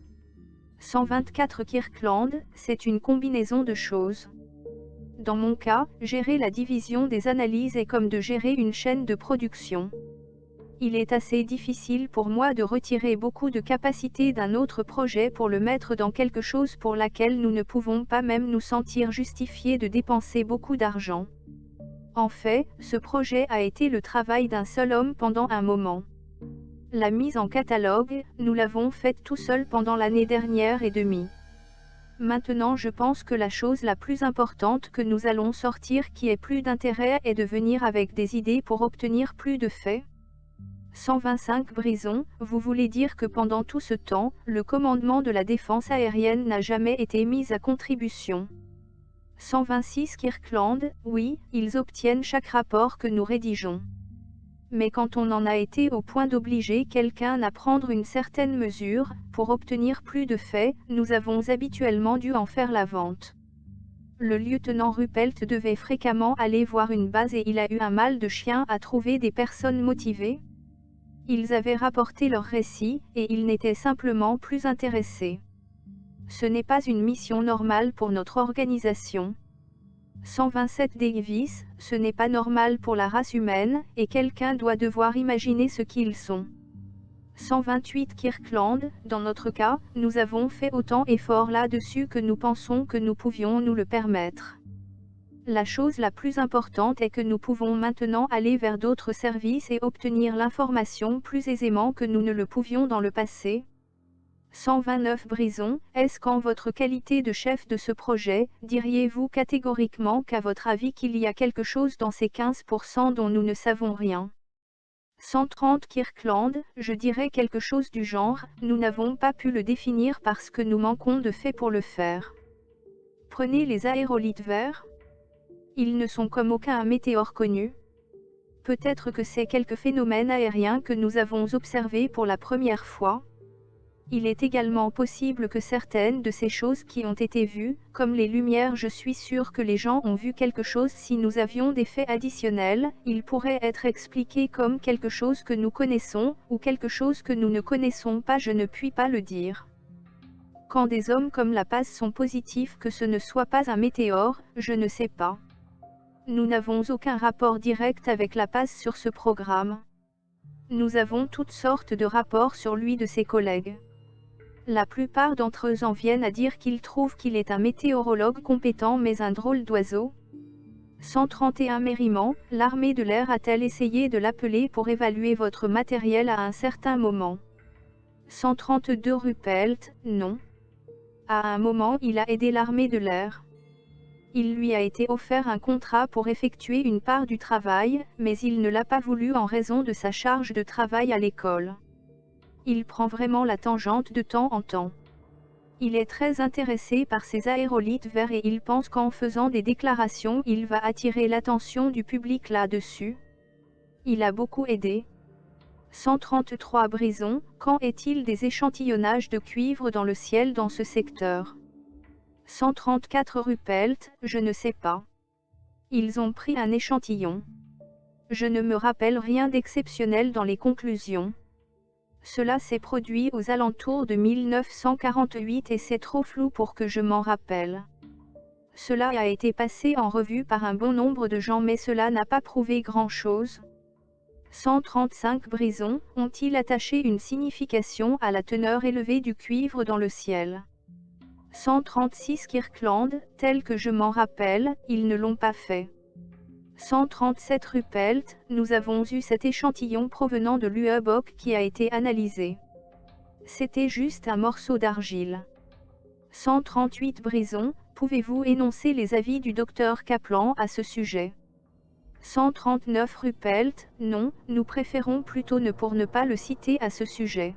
124 Kirkland, c'est une combinaison de choses. Dans mon cas, gérer la division des analyses est comme de gérer une chaîne de production. Il est assez difficile pour moi de retirer beaucoup de capacité d'un autre projet pour le mettre dans quelque chose pour laquelle nous ne pouvons pas même nous sentir justifiés de dépenser beaucoup d'argent. En fait, ce projet a été le travail d'un seul homme pendant un moment. La mise en catalogue, nous l'avons faite tout seul pendant l'année dernière et demie. Maintenant je pense que la chose la plus importante que nous allons sortir qui ait plus d'intérêt est de venir avec des idées pour obtenir plus de faits. 125 Brison, vous voulez dire que pendant tout ce temps, le commandement de la défense aérienne n'a jamais été mis à contribution. 126 Kirkland, oui, ils obtiennent chaque rapport que nous rédigeons. Mais quand on en a été au point d'obliger quelqu'un à prendre une certaine mesure, pour obtenir plus de faits, nous avons habituellement dû en faire la vente. Le lieutenant Ruppelt devait fréquemment aller voir une base et il a eu un mal de chien à trouver des personnes motivées. Ils avaient rapporté leurs récits, et ils n'étaient simplement plus intéressés. Ce n'est pas une mission normale pour notre organisation. 127 Davis, ce n'est pas normal pour la race humaine, et quelqu'un doit devoir imaginer ce qu'ils sont. 128 Kirkland, dans notre cas, nous avons fait autant d'efforts là-dessus que nous pensons que nous pouvions nous le permettre. La chose la plus importante est que nous pouvons maintenant aller vers d'autres services et obtenir l'information plus aisément que nous ne le pouvions dans le passé. 129 Brison, est-ce qu'en votre qualité de chef de ce projet, diriez-vous catégoriquement qu'à votre avis qu'il y a quelque chose dans ces 15% dont nous ne savons rien? 130 Kirkland, je dirais quelque chose du genre, nous n'avons pas pu le définir parce que nous manquons de faits pour le faire. Prenez les aérolites verts. Ils ne sont comme aucun météore connu. Peut-être que c'est quelques phénomènes aériens que nous avons observés pour la première fois. Il est également possible que certaines de ces choses qui ont été vues, comme les lumières, je suis sûr que les gens ont vu quelque chose. Si nous avions des faits additionnels, ils pourraient être expliqués comme quelque chose que nous connaissons, ou quelque chose que nous ne connaissons pas, je ne puis pas le dire. Quand des hommes comme La Paz sont positifs que ce ne soit pas un météore, je ne sais pas. Nous n'avons aucun rapport direct avec La Paz sur ce programme. Nous avons toutes sortes de rapports sur lui de ses collègues. La plupart d'entre eux en viennent à dire qu'ils trouvent qu'il est un météorologue compétent mais un drôle d'oiseau. 131 Merriman, l'armée de l'air a-t-elle essayé de l'appeler pour évaluer votre matériel à un certain moment? 132 Ruppelt, non. À un moment il a aidé l'armée de l'air. Il lui a été offert un contrat pour effectuer une part du travail, mais il ne l'a pas voulu en raison de sa charge de travail à l'école. Il prend vraiment la tangente de temps en temps. Il est très intéressé par ces aérolites verts et il pense qu'en faisant des déclarations il va attirer l'attention du public là-dessus. Il a beaucoup aidé. 133 Brison, quand est-il des échantillonnages de cuivre dans le ciel dans ce secteur? 134 Ruppelt, je ne sais pas. Ils ont pris un échantillon. Je ne me rappelle rien d'exceptionnel dans les conclusions. Cela s'est produit aux alentours de 1948 et c'est trop flou pour que je m'en rappelle. Cela a été passé en revue par un bon nombre de gens mais cela n'a pas prouvé grand-chose. 135 Brison, ont-ils attaché une signification à la teneur élevée du cuivre dans le ciel? 136 Kirkland, tel que je m'en rappelle, ils ne l'ont pas fait. 137 Ruppelt, nous avons eu cet échantillon provenant de l'UABOC qui a été analysé. C'était juste un morceau d'argile. 138 Brison, pouvez-vous énoncer les avis du docteur Kaplan à ce sujet? 139 Ruppelt, non, nous préférons plutôt ne pas le citer à ce sujet.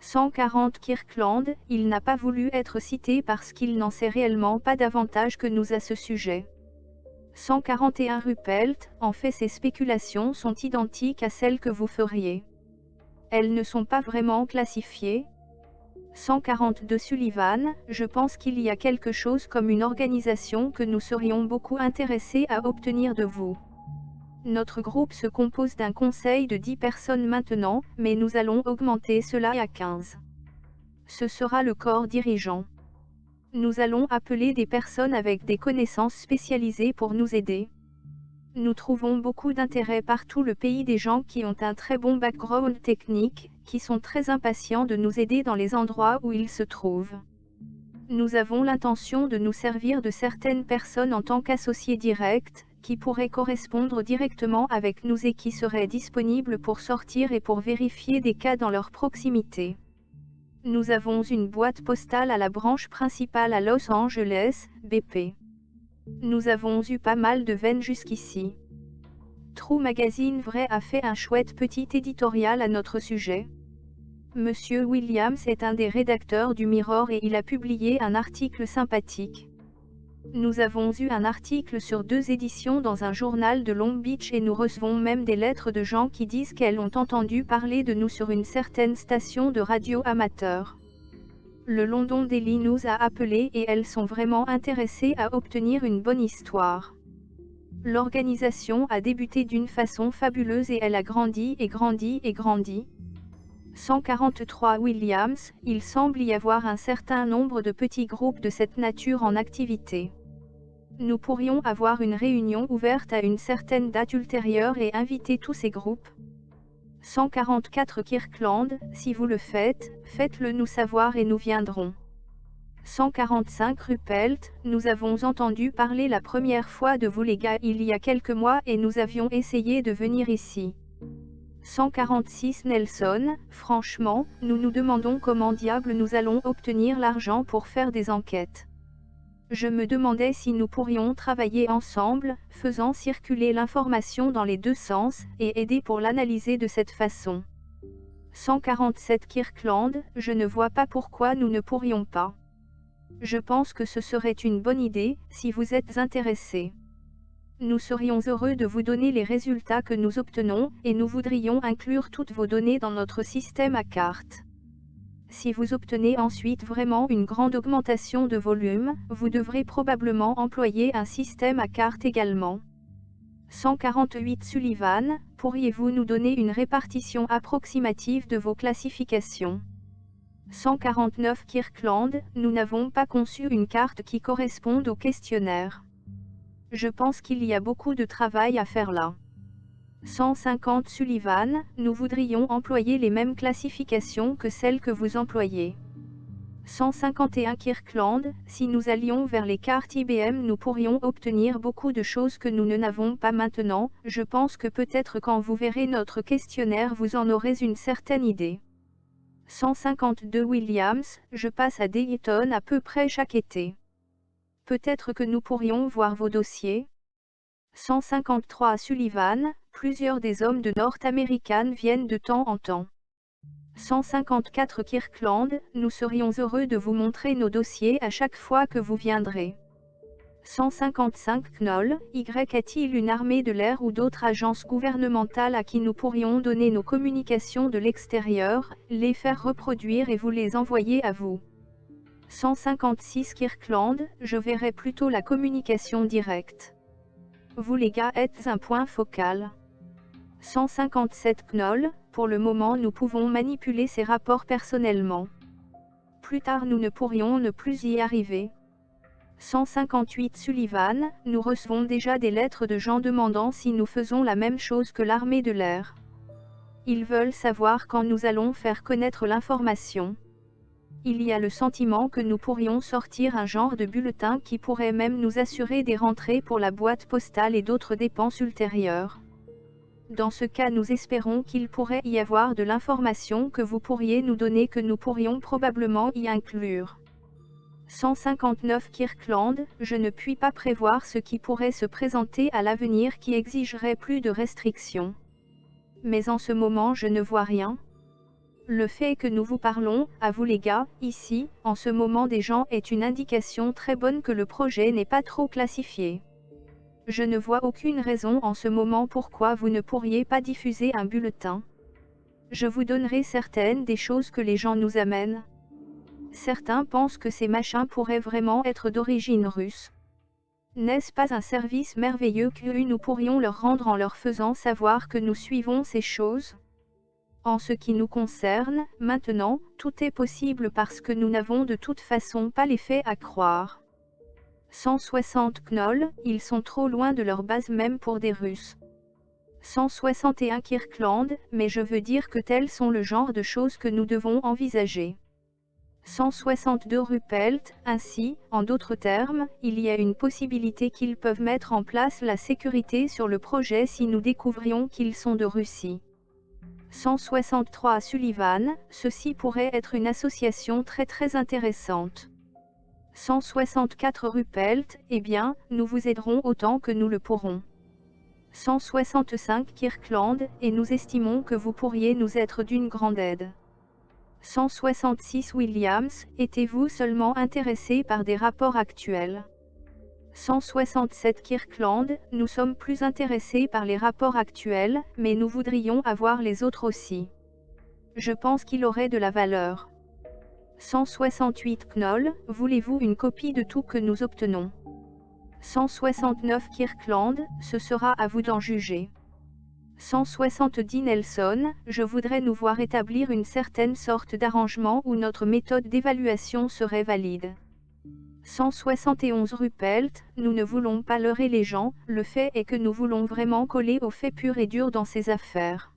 140 Kirkland, il n'a pas voulu être cité parce qu'il n'en sait réellement pas davantage que nous à ce sujet. 141 Ruppelt, en fait ces spéculations sont identiques à celles que vous feriez. Elles ne sont pas vraiment classifiées. 142 Sullivan, je pense qu'il y a quelque chose comme une organisation que nous serions beaucoup intéressés à obtenir de vous. Notre groupe se compose d'un conseil de 10 personnes maintenant, mais nous allons augmenter cela à 15. Ce sera le corps dirigeant. Nous allons appeler des personnes avec des connaissances spécialisées pour nous aider. Nous trouvons beaucoup d'intérêt partout le pays, des gens qui ont un très bon background technique, qui sont très impatients de nous aider dans les endroits où ils se trouvent. Nous avons l'intention de nous servir de certaines personnes en tant qu'associés directs, qui pourraient correspondre directement avec nous et qui seraient disponibles pour sortir et pour vérifier des cas dans leur proximité. Nous avons une boîte postale à la branche principale à Los Angeles, BP. Nous avons eu pas mal de veines jusqu'ici. True Magazine Vrai a fait un chouette petit éditorial à notre sujet. Monsieur Williams est un des rédacteurs du Mirror et il a publié un article sympathique. Nous avons eu un article sur 2 éditions dans un journal de Long Beach et nous recevons même des lettres de gens qui disent qu'elles ont entendu parler de nous sur une certaine station de radio amateur. Le London Daily nous a appelés et elles sont vraiment intéressées à obtenir une bonne histoire. L'organisation a débuté d'une façon fabuleuse et elle a grandi et grandi et grandi. 143 Williams, il semble y avoir un certain nombre de petits groupes de cette nature en activité. Nous pourrions avoir une réunion ouverte à une certaine date ultérieure et inviter tous ces groupes. 144 Kirkland, si vous le faites, faites-le nous savoir et nous viendrons. 145 Ruppelt, nous avons entendu parler la première fois de vous les gars il y a quelques mois et nous avions essayé de venir ici. 146 Nelson, franchement, nous nous demandons comment diable nous allons obtenir l'argent pour faire des enquêtes. Je me demandais si nous pourrions travailler ensemble, faisant circuler l'information dans les deux sens, et aider pour l'analyser de cette façon. 147 Kirkland, je ne vois pas pourquoi nous ne pourrions pas. Je pense que ce serait une bonne idée, si vous êtes intéressé. Nous serions heureux de vous donner les résultats que nous obtenons, et nous voudrions inclure toutes vos données dans notre système à cartes. Si vous obtenez ensuite vraiment une grande augmentation de volume, vous devrez probablement employer un système à cartes également. 148 Sullivan, pourriez-vous nous donner une répartition approximative de vos classifications? 149 Kirkland, nous n'avons pas conçu une carte qui corresponde au questionnaire. Je pense qu'il y a beaucoup de travail à faire là. 150 Sullivan, nous voudrions employer les mêmes classifications que celles que vous employez. 151 Kirkland, si nous allions vers les cartes IBM nous pourrions obtenir beaucoup de choses que nous n'avons pas maintenant, je pense que peut-être quand vous verrez notre questionnaire vous en aurez une certaine idée. 152 Williams, je passe à Dayton à peu près chaque été. Peut-être que nous pourrions voir vos dossiers. 153 Sullivan, plusieurs des hommes de North American viennent de temps en temps. 154 Kirkland, nous serions heureux de vous montrer nos dossiers à chaque fois que vous viendrez. 155 Knoll, Y a-t-il une armée de l'air ou d'autres agences gouvernementales à qui nous pourrions donner nos communications de l'extérieur, les faire reproduire et vous les envoyer à vous? 156 Kirkland, je verrai plutôt la communication directe. Vous les gars êtes un point focal. 157 Knoll, pour le moment nous pouvons manipuler ces rapports personnellement. Plus tard nous ne pourrions ne plus y arriver. 158 Sullivan, nous recevons déjà des lettres de gens demandant si nous faisons la même chose que l'armée de l'air. Ils veulent savoir quand nous allons faire connaître l'information. Il y a le sentiment que nous pourrions sortir un genre de bulletin qui pourrait même nous assurer des rentrées pour la boîte postale et d'autres dépenses ultérieures. Dans ce cas nous espérons qu'il pourrait y avoir de l'information que vous pourriez nous donner que nous pourrions probablement y inclure. 159 Kirkland, je ne puis pas prévoir ce qui pourrait se présenter à l'avenir qui exigerait plus de restrictions. Mais en ce moment je ne vois rien. Le fait que nous vous parlons, à vous les gars, ici, en ce moment des gens est une indication très bonne que le projet n'est pas trop classifié. Je ne vois aucune raison en ce moment pourquoi vous ne pourriez pas diffuser un bulletin. Je vous donnerai certaines des choses que les gens nous amènent. Certains pensent que ces machins pourraient vraiment être d'origine russe. N'est-ce pas un service merveilleux que nous pourrions leur rendre en leur faisant savoir que nous suivons ces choses? En ce qui nous concerne, maintenant, tout est possible parce que nous n'avons de toute façon pas les faits à croire. 160 Knoll, ils sont trop loin de leur base même pour des Russes. 161 Kirkland, mais je veux dire que tels sont le genre de choses que nous devons envisager. 162 Ruppelt, ainsi, en d'autres termes, il y a une possibilité qu'ils peuvent mettre en place la sécurité sur le projet si nous découvrions qu'ils sont de Russie. 163 Sullivan, ceci pourrait être une association très intéressante. 164 Ruppelt, eh bien, nous vous aiderons autant que nous le pourrons. 165 Kirkland, et nous estimons que vous pourriez nous être d'une grande aide. 166 Williams, étiez-vous seulement intéressé par des rapports actuels? 167 Kirkland, nous sommes plus intéressés par les rapports actuels, mais nous voudrions avoir les autres aussi. Je pense qu'il aurait de la valeur. 168 Knoll, voulez-vous une copie de tout que nous obtenons? 169 Kirkland, ce sera à vous d'en juger. 170 Nelson, je voudrais nous voir établir une certaine sorte d'arrangement où notre méthode d'évaluation serait valide. 171 Ruppelt, nous ne voulons pas leurrer les gens, le fait est que nous voulons vraiment coller aux faits purs et durs dans ces affaires.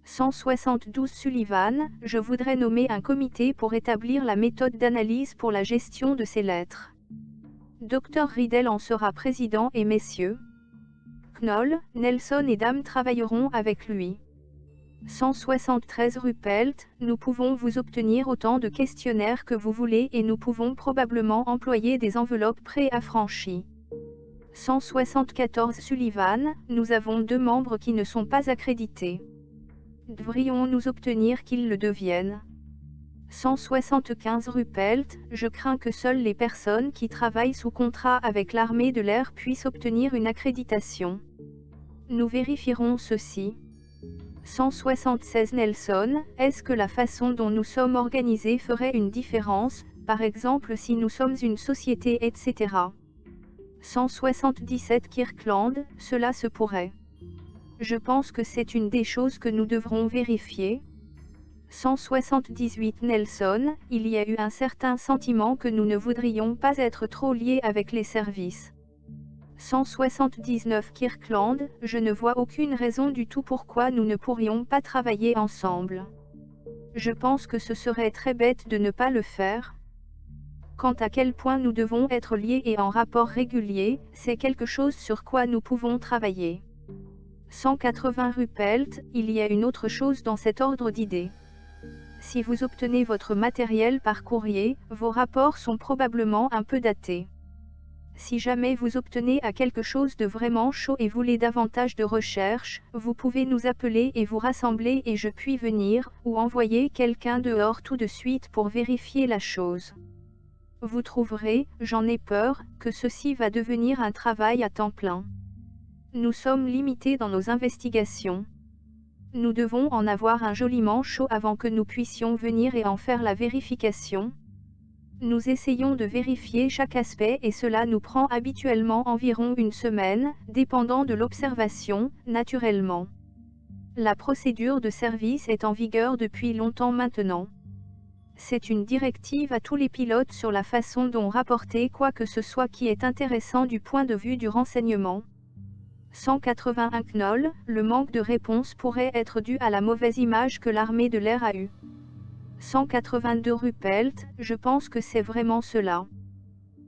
172 Sullivan, je voudrais nommer un comité pour établir la méthode d'analyse pour la gestion de ces lettres. Dr Riddell en sera président et messieurs Knoll, Nelson et Dame travailleront avec lui. 173 Ruppelt, nous pouvons vous obtenir autant de questionnaires que vous voulez et nous pouvons probablement employer des enveloppes préaffranchies. 174 Sullivan, nous avons 2 membres qui ne sont pas accrédités. Devrions-nous obtenir qu'ils le deviennent? 175 Ruppelt, je crains que seules les personnes qui travaillent sous contrat avec l'armée de l'air puissent obtenir une accréditation. Nous vérifierons ceci. 176 Nelson, est-ce que la façon dont nous sommes organisés ferait une différence, par exemple si nous sommes une société etc. 177 Kirkland, cela se pourrait. Je pense que c'est une des choses que nous devrons vérifier. 178 Nelson, il y a eu un certain sentiment que nous ne voudrions pas être trop liés avec les services. 179 Kirkland, je ne vois aucune raison du tout pourquoi nous ne pourrions pas travailler ensemble. Je pense que ce serait très bête de ne pas le faire. Quant à quel point nous devons être liés et en rapport régulier, c'est quelque chose sur quoi nous pouvons travailler. 180 Ruppelt, il y a une autre chose dans cet ordre d'idées. Si vous obtenez votre matériel par courrier, vos rapports sont probablement un peu datés. Si jamais vous obtenez à quelque chose de vraiment chaud et voulez davantage de recherche, vous pouvez nous appeler et vous rassembler et je puis venir, ou envoyer quelqu'un dehors tout de suite pour vérifier la chose. Vous trouverez, j'en ai peur, que ceci va devenir un travail à temps plein. Nous sommes limités dans nos investigations. Nous devons en avoir un joliment chaud avant que nous puissions venir et en faire la vérification. Nous essayons de vérifier chaque aspect et cela nous prend habituellement environ une semaine, dépendant de l'observation, naturellement. La procédure de service est en vigueur depuis longtemps maintenant. C'est une directive à tous les pilotes sur la façon dont rapporter quoi que ce soit qui est intéressant du point de vue du renseignement. 181 Knoll, le manque de réponse pourrait être dû à la mauvaise image que l'armée de l'air a eue. 182 Ruppelt, je pense que c'est vraiment cela.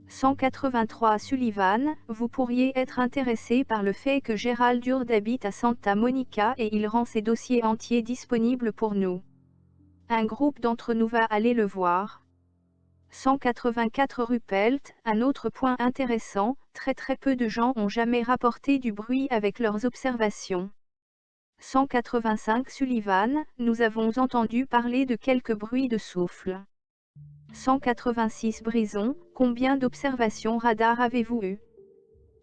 183 Sullivan, vous pourriez être intéressé par le fait que Gérald Hurd habite à Santa Monica et il rend ses dossiers entiers disponibles pour nous. Un groupe d'entre nous va aller le voir. 184 Ruppelt, un autre point intéressant, très peu de gens ont jamais rapporté du bruit avec leurs observations. 185 Sullivan, nous avons entendu parler de quelques bruits de souffle. 186 Brison, combien d'observations radar avez-vous eu?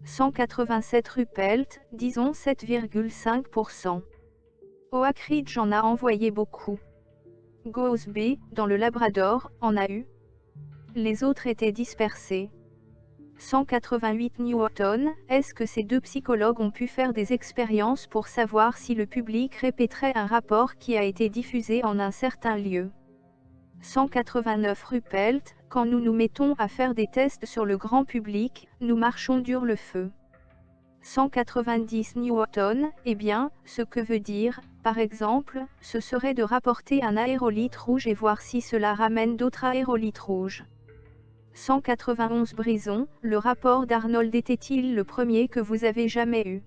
187 Ruppelt, disons 7,5%. Oak Ridge en a envoyé beaucoup. Goose Bay, dans le Labrador, en a eu. Les autres étaient dispersés. 188 Newton, est-ce que ces 2 psychologues ont pu faire des expériences pour savoir si le public répéterait un rapport qui a été diffusé en un certain lieu? 189 Ruppelt, quand nous nous mettons à faire des tests sur le grand public, nous marchons dur le feu. 190 Newton, eh bien, ce que veut dire, par exemple, ce serait de rapporter un aérolite rouge et voir si cela ramène d'autres aérolites rouges. 191 Brison, le rapport d'Arnold était-il le premier que vous avez jamais eu?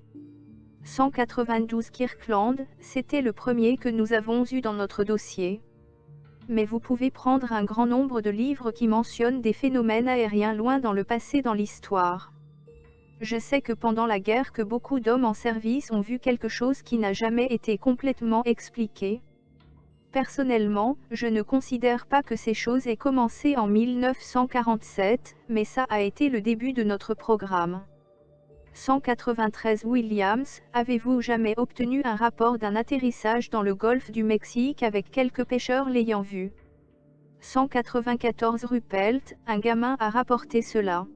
192 Kirkland, c'était le premier que nous avons eu dans notre dossier. Mais vous pouvez prendre un grand nombre de livres qui mentionnent des phénomènes aériens loin dans le passé dans l'histoire. Je sais que pendant la guerre que beaucoup d'hommes en service ont vu quelque chose qui n'a jamais été complètement expliqué. Personnellement, je ne considère pas que ces choses aient commencé en 1947, mais ça a été le début de notre programme. 193 Williams, avez-vous jamais obtenu un rapport d'un atterrissage dans le golfe du Mexique avec quelques pêcheurs l'ayant vu? 194 Ruppelt, un gamin a rapporté cela.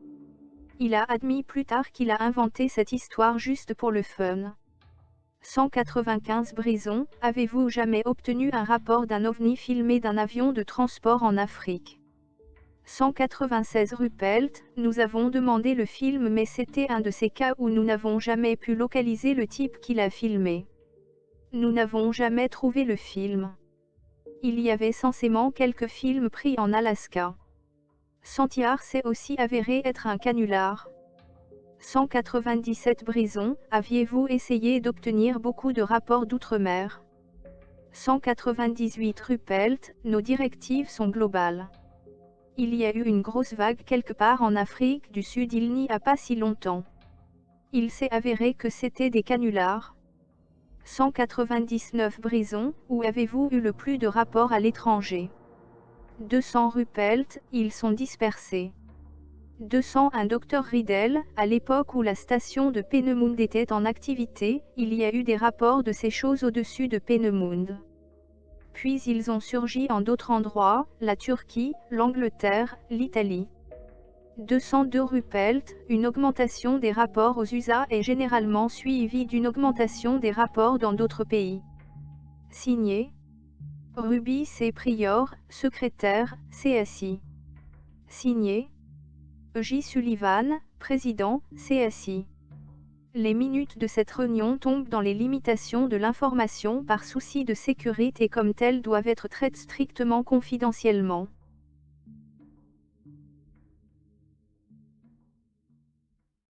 Il a admis plus tard qu'il a inventé cette histoire juste pour le fun. 195 Brison, avez-vous jamais obtenu un rapport d'un ovni filmé d'un avion de transport en Afrique? 196 Ruppelt, nous avons demandé le film mais c'était un de ces cas où nous n'avons jamais pu localiser le type qui l'a filmé. Nous n'avons jamais trouvé le film. Il y avait censément quelques films pris en Alaska. Santiar s'est aussi avéré être un canular. 197 Brison, aviez-vous essayé d'obtenir beaucoup de rapports d'outre-mer? 198 Ruppelt, nos directives sont globales. Il y a eu une grosse vague quelque part en Afrique du Sud il n'y a pas si longtemps. Il s'est avéré que c'était des canulars. 199 Brison, où avez-vous eu le plus de rapports à l'étranger? 200 Ruppelt, ils sont dispersés. 201 Dr Riddell, à l'époque où la station de Peenemünde était en activité, il y a eu des rapports de ces choses au-dessus de Peenemünde. Puis ils ont surgi en d'autres endroits, la Turquie, l'Angleterre, l'Italie. 202 Ruppelt, une augmentation des rapports aux USA est généralement suivie d'une augmentation des rapports dans d'autres pays. Signé Ruby C. Prior, secrétaire, CSI. Signé J. Sullivan, président, CSI. Les minutes de cette réunion tombent dans les limitations de l'information par souci de sécurité et comme telles doivent être traitées strictement confidentiellement.